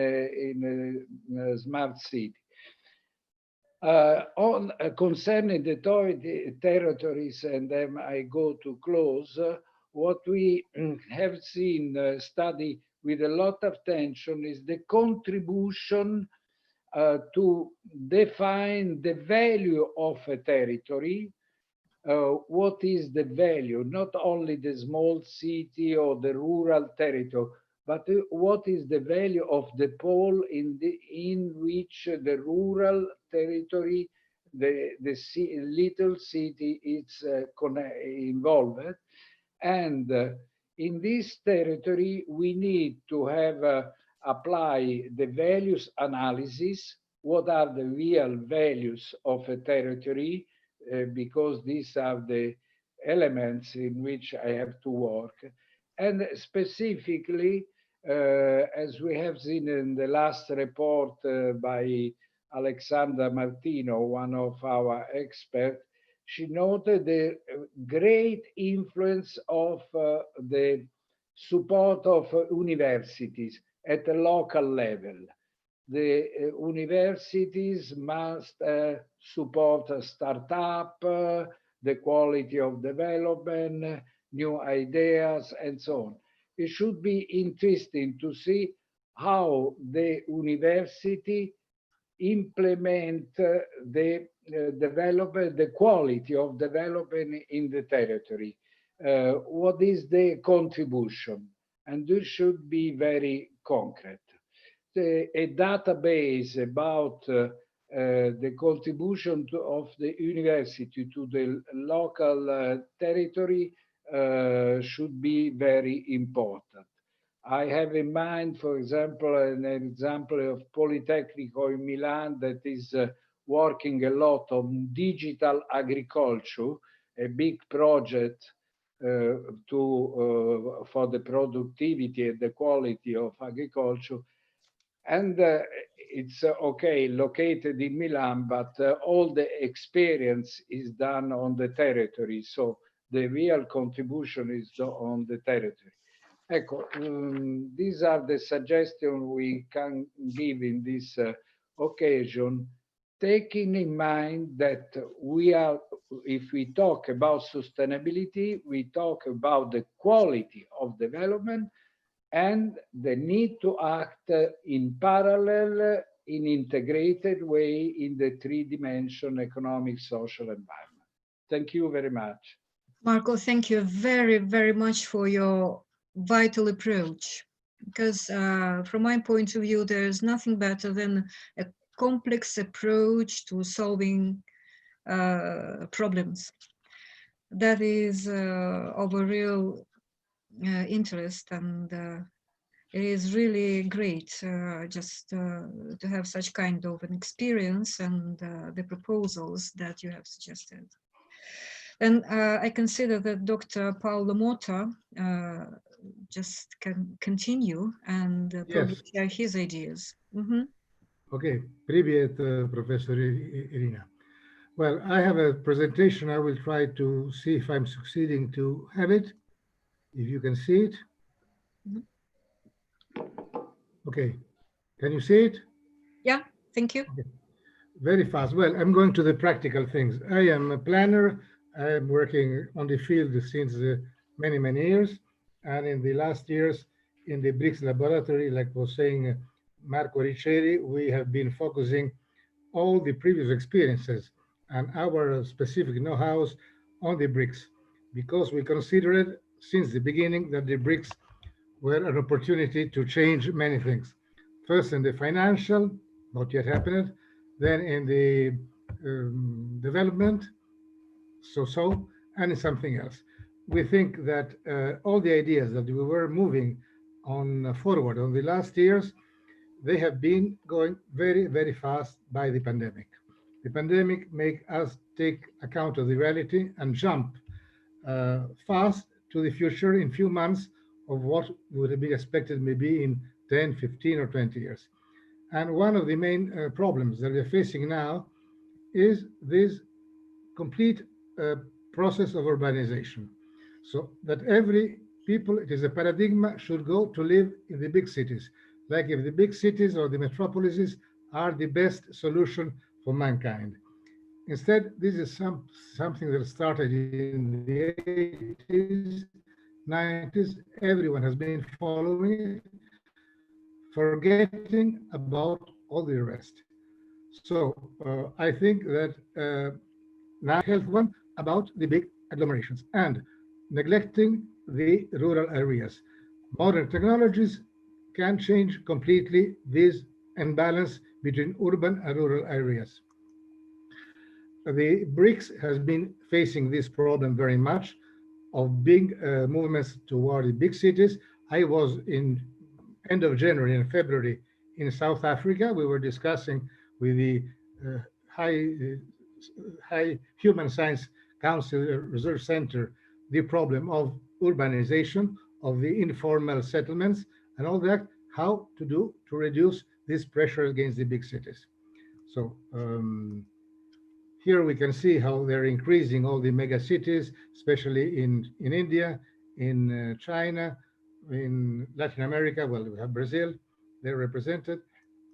a smart city. Concerning the territories, and then I go to close, what we have seen, study with a lot of attention is the contribution to define the value of a territory. What is the value, not only the small city or the rural territory, but what is the value of the pole in which the rural territory, the little city is involved. And in this territory, we need to have apply the values analysis. What are the real values of a territory? Because these are the elements in which I have to work. And specifically, as we have seen in the last report by Alexandra Martino, one of our experts, she noted the great influence of the support of universities at the local level. The universities must support a startup, the quality of development, new ideas, and so on. It should be interesting to see how the university implement the development, the quality of development in the territory. What is the contribution? And this should be very concrete. A database about the contribution of the university to the local territory should be very important. I have in mind, for example, an example of Politecnico in Milan that is working a lot on digital agriculture, a big project for the productivity and the quality of agriculture. And it's okay, located in Milan, but all the experience is done on the territory. So the real contribution is on the territory. Ecco, these are the suggestions we can give in this occasion, taking in mind that if we talk about sustainability, we talk about the quality of development and the need to act in parallel, in integrated way in the three-dimension economic, social environment. Thank you very much. Marco, thank you very, very much for your vital approach. Because from my point of view, there's nothing better than a complex approach to solving problems. That is of a real interest, and it is really great just to have such kind of an experience and the proposals that you have suggested. And I consider that Dr. Paolo Motta just can continue and probably share his ideas. Okay, привет, Professor Irina. Well, I have a presentation. I will try to see if I'm succeeding to have it, if you can see it. Okay, can you see it? Yeah, thank you. Okay. Very fast. Well, I'm going to the practical things. I am a planner. I'm working on the field since many, many years. And in the last years in the BRICS laboratory, like was saying Marco Riccieri, we have been focusing all the previous experiences and our specific know-hows on the BRICS, because we considered since the beginning that the BRICS were an opportunity to change many things. First in the financial, not yet happened, then in the development, so, and in something else. We think that all the ideas that we were moving on forward on the last years, they have been going very, very fast by the pandemic. The pandemic make us take account of the reality and jump fast to the future in few months of what would be expected maybe in 10, 15 or 20 years. And one of the main problems that we're facing now is this complete process of urbanization. So that every people, it is a paradigm, should go to live in the big cities. Like if the big cities or the metropolises are the best solution for mankind. Instead, this is something that started in the 80s, 90s. Everyone has been following it, forgetting about all the rest. So I think that now health one about the big agglomerations and neglecting the rural areas. Modern technologies can change completely this imbalance between urban and rural areas. The BRICS has been facing this problem very much of big movements toward the big cities. I was in end of January and February in South Africa. We were discussing with the High Human Science Council Research Center the problem of urbanization, of the informal settlements, and all that, how to do to reduce this pressure against the big cities. So here we can see how they're increasing all the mega cities, especially in India, in China, in Latin America. Well, we have Brazil, they're represented.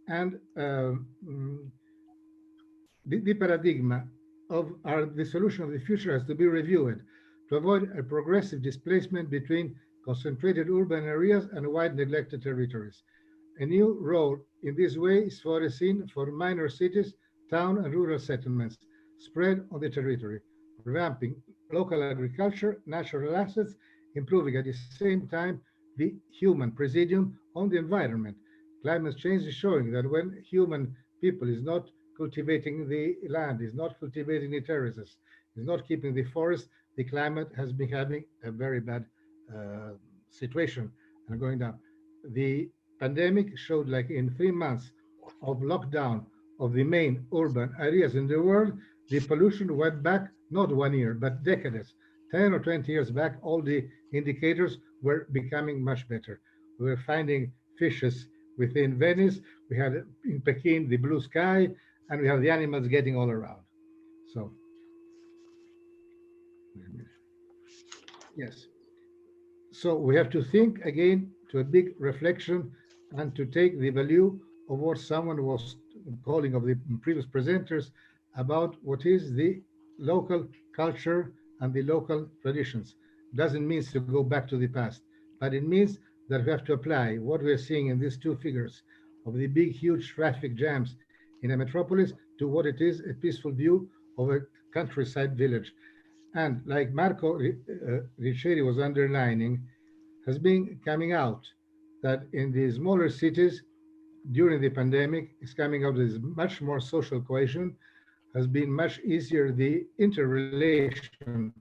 And the paradigm of the solution of the future has to be reviewed to avoid a progressive displacement between concentrated urban areas and wide neglected territories. A new role in this way is foreseen for minor cities, town and rural settlements spread on the territory, revamping local agriculture, natural assets, improving at the same time the human presidium on the environment. Climate change is showing that when human people is not cultivating the land, is not cultivating the terraces, is not keeping the forest, the climate has been having a very bad situation and going down. The pandemic showed, like in 3 months of lockdown of the main urban areas in the world, the pollution went back not 1 year, but decades. 10 or 20 years back, all the indicators were becoming much better. We were finding fishes within Venice, we had in Peking the blue sky, and we have the animals getting all around. So, yes. So we have to think again to a big reflection and to take the value of what someone was calling of the previous presenters about what is the local culture and the local traditions. Doesn't mean to go back to the past, but it means that we have to apply what we're seeing in these two figures of the big, huge traffic jams in a metropolis to what it is a peaceful view of a countryside village. And like Marco Riccieri was underlining, has been coming out that in the smaller cities during the pandemic is coming out as much more social cohesion, has been much easier the interrelation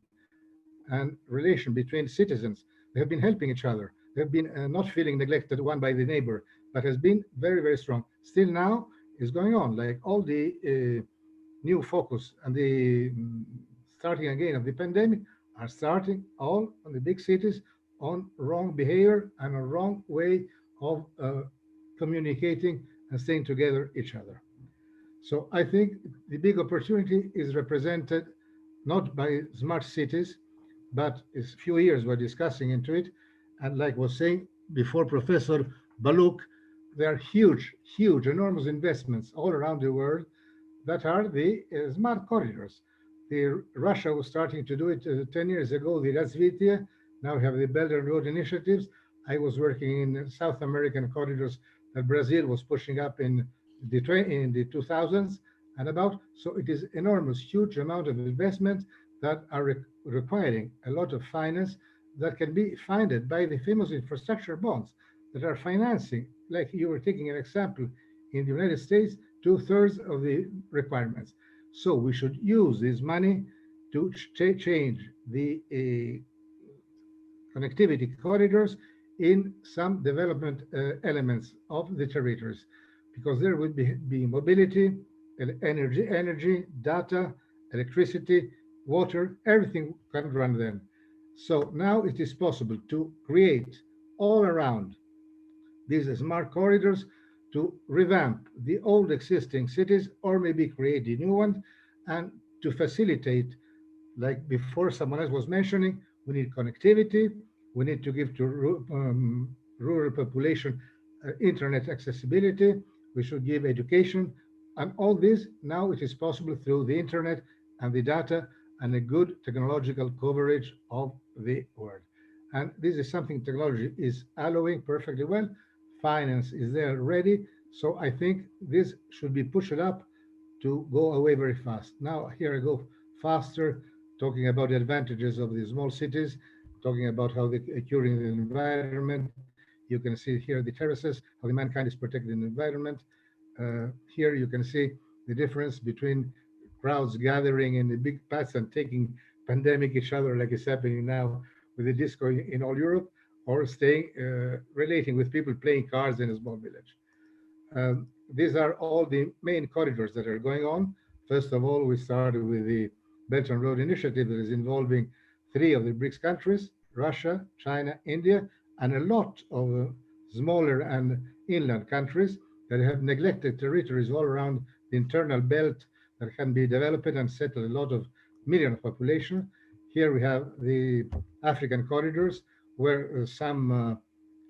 and relation between citizens. They have been helping each other. They have been not feeling neglected one by the neighbor, but has been very, very strong. Still now is going on, like all the new focus and the starting again of the pandemic are starting all on the big cities on wrong behavior and a wrong way of communicating and staying together each other. So I think the big opportunity is represented not by smart cities, but it's few years we're discussing into it. And like was saying before, Professor Baluk, there are huge, huge, enormous investments all around the world that are the smart corridors. Russia was starting to do it 10 years ago, the Razvitia. Now we have the Belt and Road initiatives. I was working in South American corridors that Brazil was pushing up in the 2000s and about. So it is enormous, huge amount of investment that are requiring a lot of finance that can be funded by the famous infrastructure bonds that are financing, like you were taking an example, in the United States, 2/3 of the requirements. So we should use this money to change the connectivity corridors in some development elements of the territories, because there would be mobility, energy, data, electricity, water, everything can run then. So now it is possible to create all around these smart corridors to revamp the old existing cities or maybe create the new ones and to facilitate, like before someone else was mentioning, we need connectivity, we need to give to rural population internet accessibility, we should give education, and all this now it is possible through the internet and the data and a good technological coverage of the world. And this is something technology is allowing perfectly well. Finance is there ready. So I think this should be pushed up to go away very fast. Now here I go faster, talking about the advantages of the small cities, talking about how they're curing the environment. You can see here the terraces, how the mankind is protecting the environment. Here you can see the difference between crowds gathering in the big paths and taking pandemic each other like it's happening now with the disco in all Europe, or staying, relating with people playing cards in a small village. These are all the main corridors that are going on. First of all, we started with the Belt and Road Initiative that is involving 3 of the BRICS countries, Russia, China, India, and a lot of smaller and inland countries that have neglected territories all around the internal belt that can be developed and settle a lot of million of population. Here we have the African corridors where some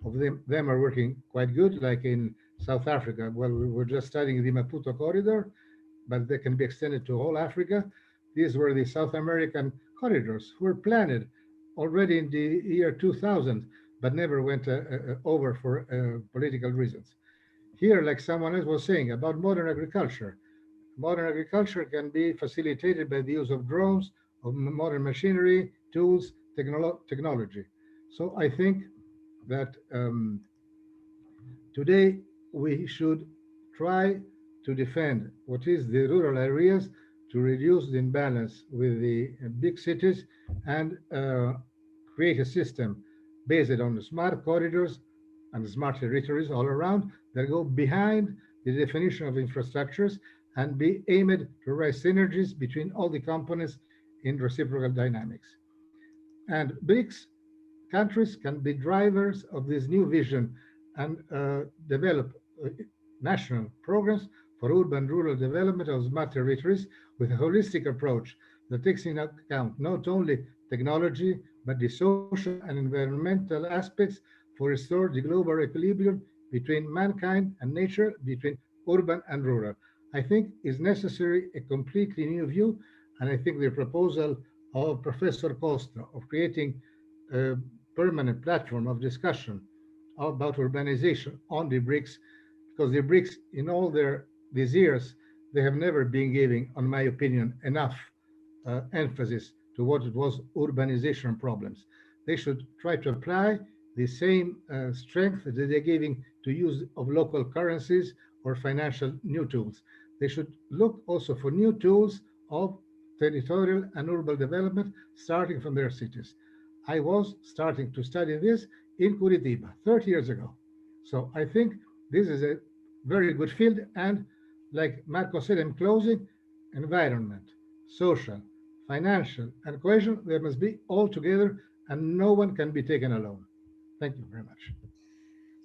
of them are working quite good, like in South Africa. Well, we were just studying the Maputo corridor, but they can be extended to all Africa. These were the South American corridors who were planned already in the year 2000, but never went over for political reasons. Here, like someone else was saying about modern agriculture, modern agriculture can be facilitated by the use of drones, of modern machinery, tools, technology. So I think that today we should try to defend what is the rural areas to reduce the imbalance with the big cities and create a system based on smart corridors and smart territories all around that go behind the definition of infrastructures and be aimed to raise synergies between all the components in reciprocal dynamics. And BRICS countries can be drivers of this new vision and develop national programs for urban-rural development of smart territories with a holistic approach that takes into account not only technology, but the social and environmental aspects for restore the global equilibrium between mankind and nature, between urban and rural. I think is necessary a completely new view, and I think the proposal of Professor Costa of creating a permanent platform of discussion about urbanization on the BRICS, because the BRICS, in all these years, they have never been giving, in my opinion, enough emphasis to what it was urbanization problems. They should try to apply the same strength that they're giving to use of local currencies or financial new tools. They should look also for new tools of territorial and urban development starting from their cities. I was starting to study this in Curitiba 30 years ago. So I think this is a very good field. And like Marco said in closing, environment, social, financial, and cohesion, they must be all together and no one can be taken alone. Thank you very much.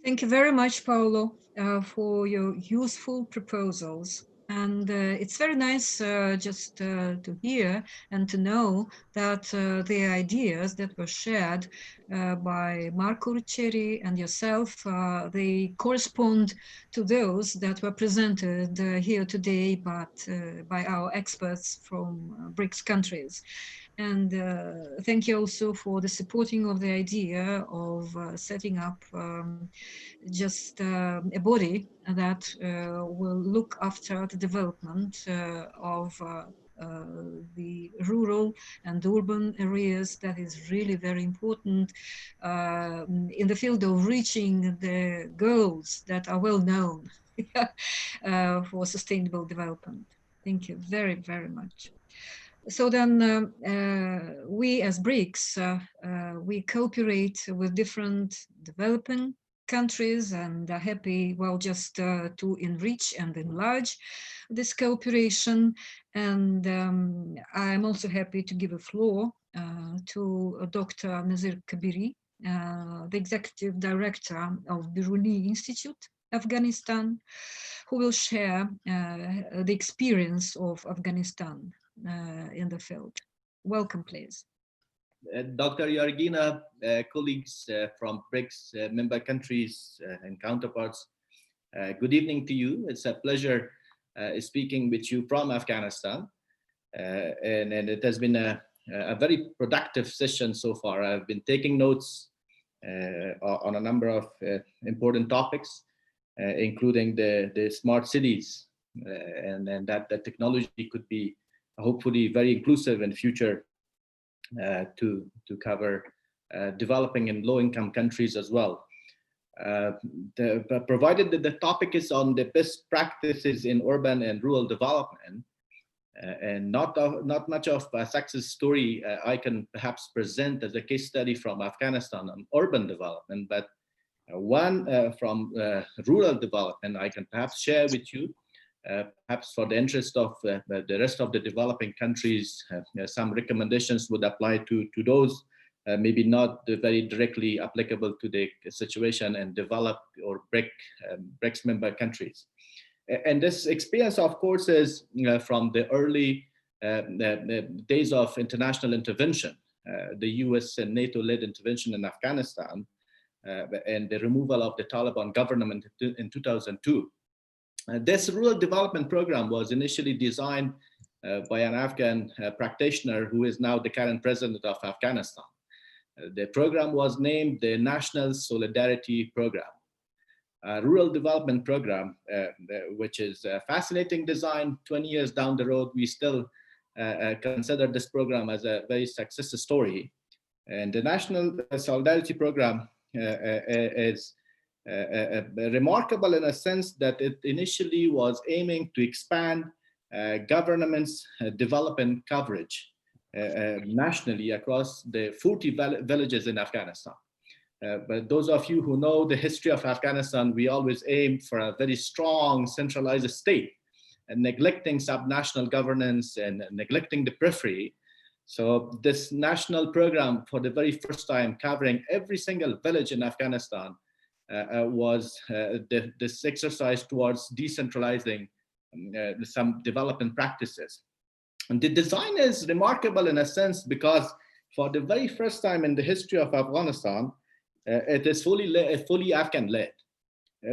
Thank you very much, Paolo, for your useful proposals. And it's very nice just to hear and to know that the ideas that were shared by Marco Ruggeri and yourself, they correspond to those that were presented here today by our experts from BRICS countries. And thank you also for the supporting of the idea of setting up just a body that will look after the development of the rural and urban areas. That is really very important in the field of reaching the goals that are well known for sustainable development. Thank you very, very much. So then we as BRICS, we cooperate with different developing countries and are happy, well, just to enrich and enlarge this cooperation. And I'm also happy to give a floor to Dr. Nazir Kabiri, the Executive Director of Biruni Institute, Afghanistan, who will share the experience of Afghanistan in the field. Welcome, please. Dr. Georgina, colleagues from BRICS member countries and counterparts, good evening to you. It's a pleasure speaking with you from Afghanistan. And it has been a very productive session so far. I've been taking notes on a number of important topics, including the smart cities, and that the technology could be hopefully very inclusive in future to cover developing and low-income countries as well. Provided that the topic is on the best practices in urban and rural development, and not much of a success story I can perhaps present as a case study from Afghanistan on urban development, but one from rural development I can perhaps share with you. Perhaps for the interest of the rest of the developing countries, some recommendations would apply to those, maybe not very directly applicable to the situation and developed or BRICS member countries. And this experience, of course, is from the early days of international intervention, the US and NATO-led intervention in Afghanistan, and the removal of the Taliban government in 2002. This rural development program was initially designed by an Afghan practitioner who is now the current president of Afghanistan. The program was named the National Solidarity Program. rural development program, which is a fascinating design. 20 years down the road, we still consider this program as a very success story. And the National Solidarity Program is remarkable in a sense that it initially was aiming to expand government's development coverage nationally across the 40 villages in Afghanistan. But those of you who know the history of Afghanistan, we always aim for a very strong centralized state, and neglecting subnational governance and neglecting the periphery. So this national program, for the very first time, covering every single village in Afghanistan, was this exercise towards decentralizing some development practices. And the design is remarkable in a sense because for the very first time in the history of Afghanistan, it is fully Afghan-led.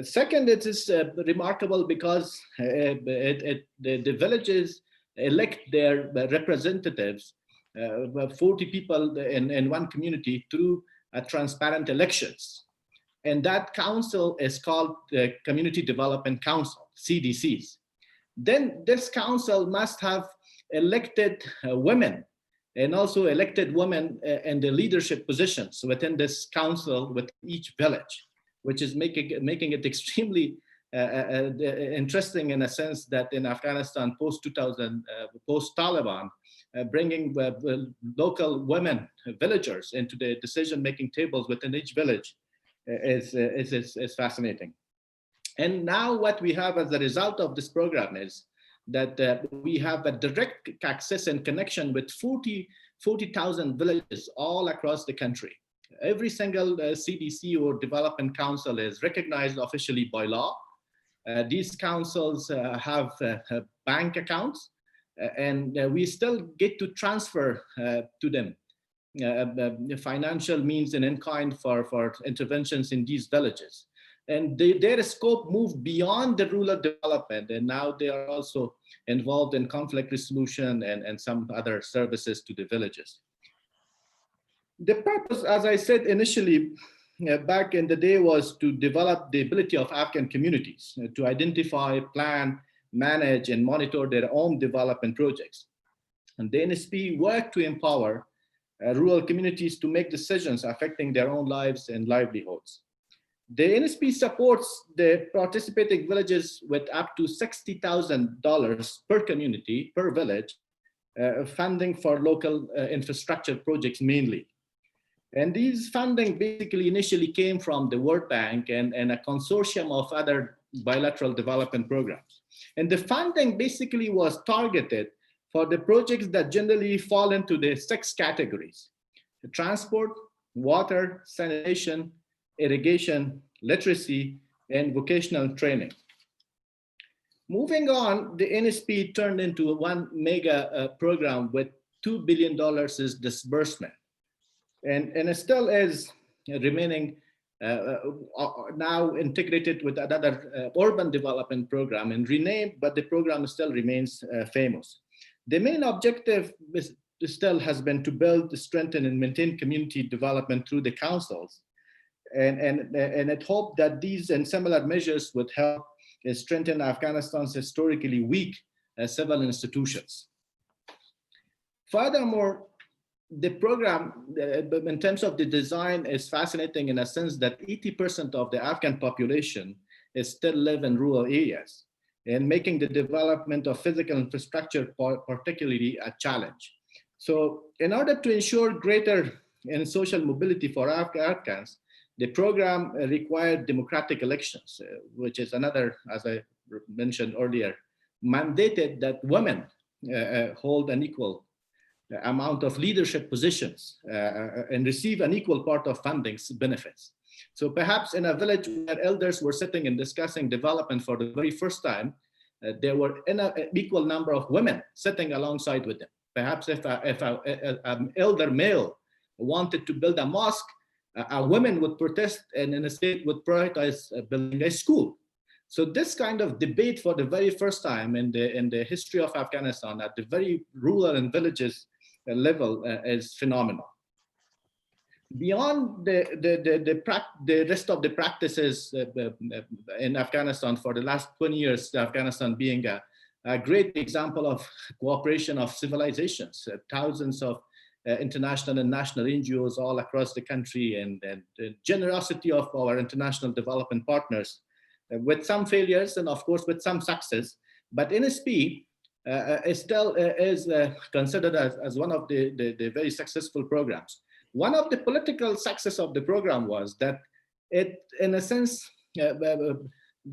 Second, it is remarkable because the villages elect their representatives, 40 people in one community, through transparent elections. And that council is called the Community Development Council, CDCs. Then this council must have elected women, and also elected women in the leadership positions within this council with each village, which is making it extremely interesting in a sense that in Afghanistan post-2000, post-Taliban, bringing local women, villagers, into the decision-making tables within each village is fascinating. And now what we have as a result of this program is that we have a direct access and connection with 40,000 villages all across the country. Every single CDC or development council is recognized officially by law. These councils have bank accounts, and we still get to transfer to them financial means and in kind for interventions in these villages. And their scope moved beyond the rural development, and now they are also involved in conflict resolution and some other services to the villages. The purpose, as I said initially, back in the day, was to develop the ability of Afghan communities to identify, plan, manage, and monitor their own development projects. And the NSP worked to empower rural communities to make decisions affecting their own lives and livelihoods. The NSP supports the participating villages with up to $60,000 per community, per village, funding for local infrastructure projects mainly. And these funding basically initially came from the World Bank and a consortium of other bilateral development programs. And the funding basically was targeted for the projects that generally fall into the 6 categories: the transport, water, sanitation, irrigation, literacy, and vocational training. Moving on, the NSP turned into one mega program with $2 billion disbursement. And it still is remaining now integrated with another urban development program and renamed, but the program still remains famous. The main objective still has been to build, strengthen, and maintain community development through the councils. And it hoped that these and similar measures would help strengthen Afghanistan's historically weak civil institutions. Furthermore, the program, in terms of the design, is fascinating in a sense that 80% of the Afghan population still live in rural areas, and making the development of physical infrastructure particularly a challenge. So in order to ensure greater and social mobility for Afghans, the program required democratic elections, which is another, as I mentioned earlier, mandated that women hold an equal amount of leadership positions and receive an equal part of funding benefits. So perhaps in a village where elders were sitting and discussing development for the very first time, there were an equal number of women sitting alongside with them. Perhaps if an elder male wanted to build a mosque, a woman would protest and in a state would prioritize building a school. So this kind of debate for the very first time in the history of Afghanistan at the very rural and villages level is phenomenal. beyond the rest of the practices in Afghanistan for the last 20 years, Afghanistan being a great example of cooperation of civilizations, thousands of international and national NGOs all across the country, and the generosity of our international development partners, with some failures and of course with some success. But NSP still is considered as one of the very successful programs. One of the political success of the program was that it, in a sense,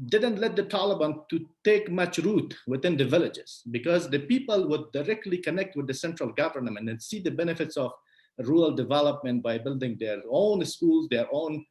didn't let the Taliban to take much root within the villages, because the people would directly connect with the central government and see the benefits of rural development by building their own schools, their own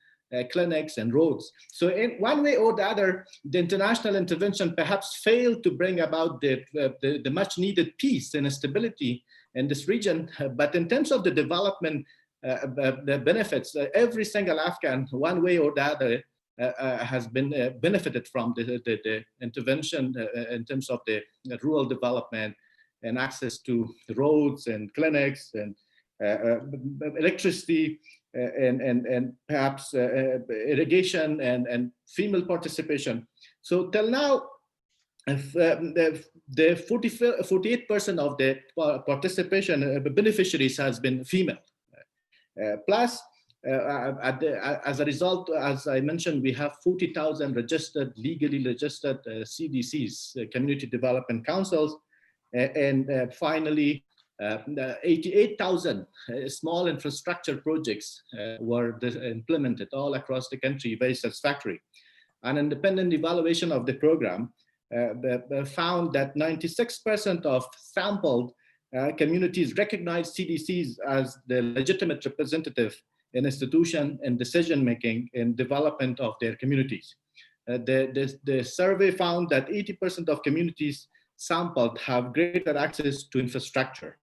clinics and roads. So in one way or the other, the international intervention perhaps failed to bring about the much needed peace and stability in this region. But in terms of the development, the benefits, every single Afghan, one way or the other, has been benefited from the intervention in terms of the rural development and access to roads and clinics and electricity and perhaps irrigation and female participation. So till now, if, the 48% of the participation beneficiaries has been female. Plus, as a result, as I mentioned, we have 40,000 registered, legally registered CDCs, Community Development Councils, and finally, 88,000 small infrastructure projects were implemented all across the country, very satisfactory. An independent evaluation of the program found that 96% of sampled communities recognize CDCs as the legitimate representative in institution and decision-making in development of their communities. The survey found that 80% of communities sampled have greater access to infrastructure,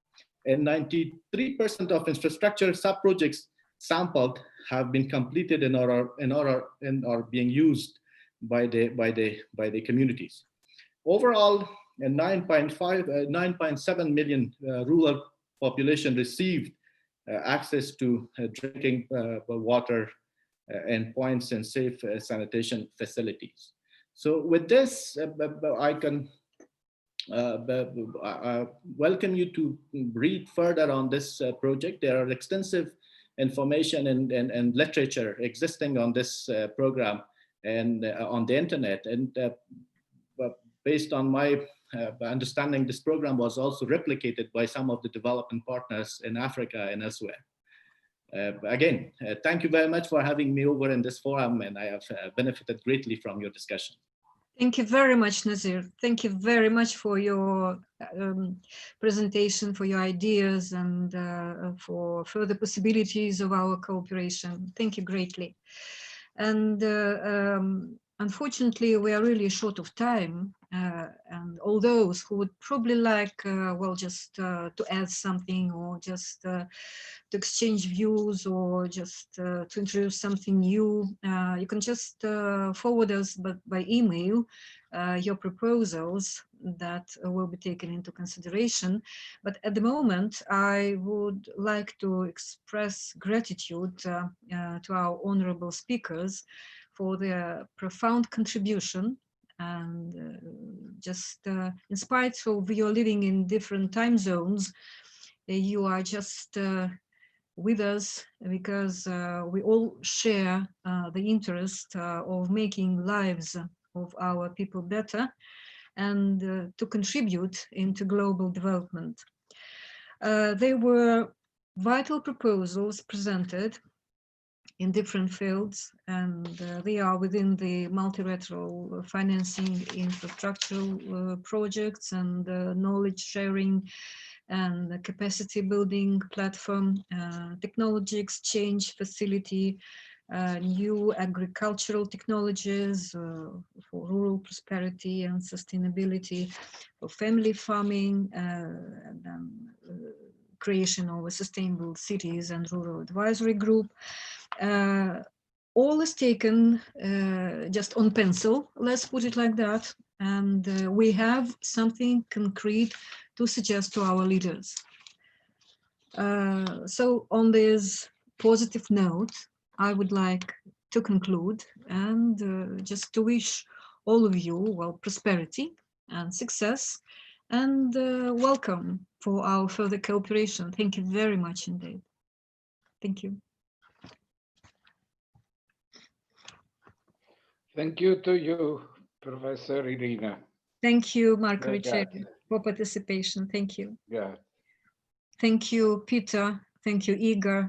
and 93% of infrastructure sub-projects sampled have been completed and are being used by the communities. Overall, 9.7 million rural population received access to drinking water and points and safe sanitation facilities. So with this, I can welcome you to read further on this project. There are extensive information and literature existing on this program and on the internet. And based on my understanding, this program was also replicated by some of the development partners in Africa and elsewhere. Again, thank you very much for having me over in this forum, and I have benefited greatly from your discussion. Thank you very much, Nazir. Thank you very much for your presentation, for your ideas, and for further possibilities of our cooperation. Thank you greatly. And unfortunately, we are really short of time. And all those who would probably like, well, just to add something, or just to exchange views, or just to introduce something new, you can just forward us by email your proposals that will be taken into consideration. But at the moment, I would like to express gratitude to our honorable speakers for their profound contribution. And just in spite of your living in different time zones, you are just with us because we all share the interest of making lives of our people better and to contribute into global development. There were vital proposals presented in different fields, and they are within the multilateral financing, infrastructural projects, and knowledge sharing and capacity building platform, technology exchange facility, new agricultural technologies for rural prosperity and sustainability, for family farming, and creation of a sustainable cities and rural advisory group. All is taken just on pencil, let's put it like that, and we have something concrete to suggest to our leaders. So on this positive note, I would like to conclude and just to wish all of you, well, prosperity and success, and welcome for our further cooperation. Thank you very much indeed. Thank you. Thank you to you, Professor Irina. Thank you, Marco Grazie. Riccieri, for participation. Thank you. Grazie. Thank you, Peter. Thank you, Igor.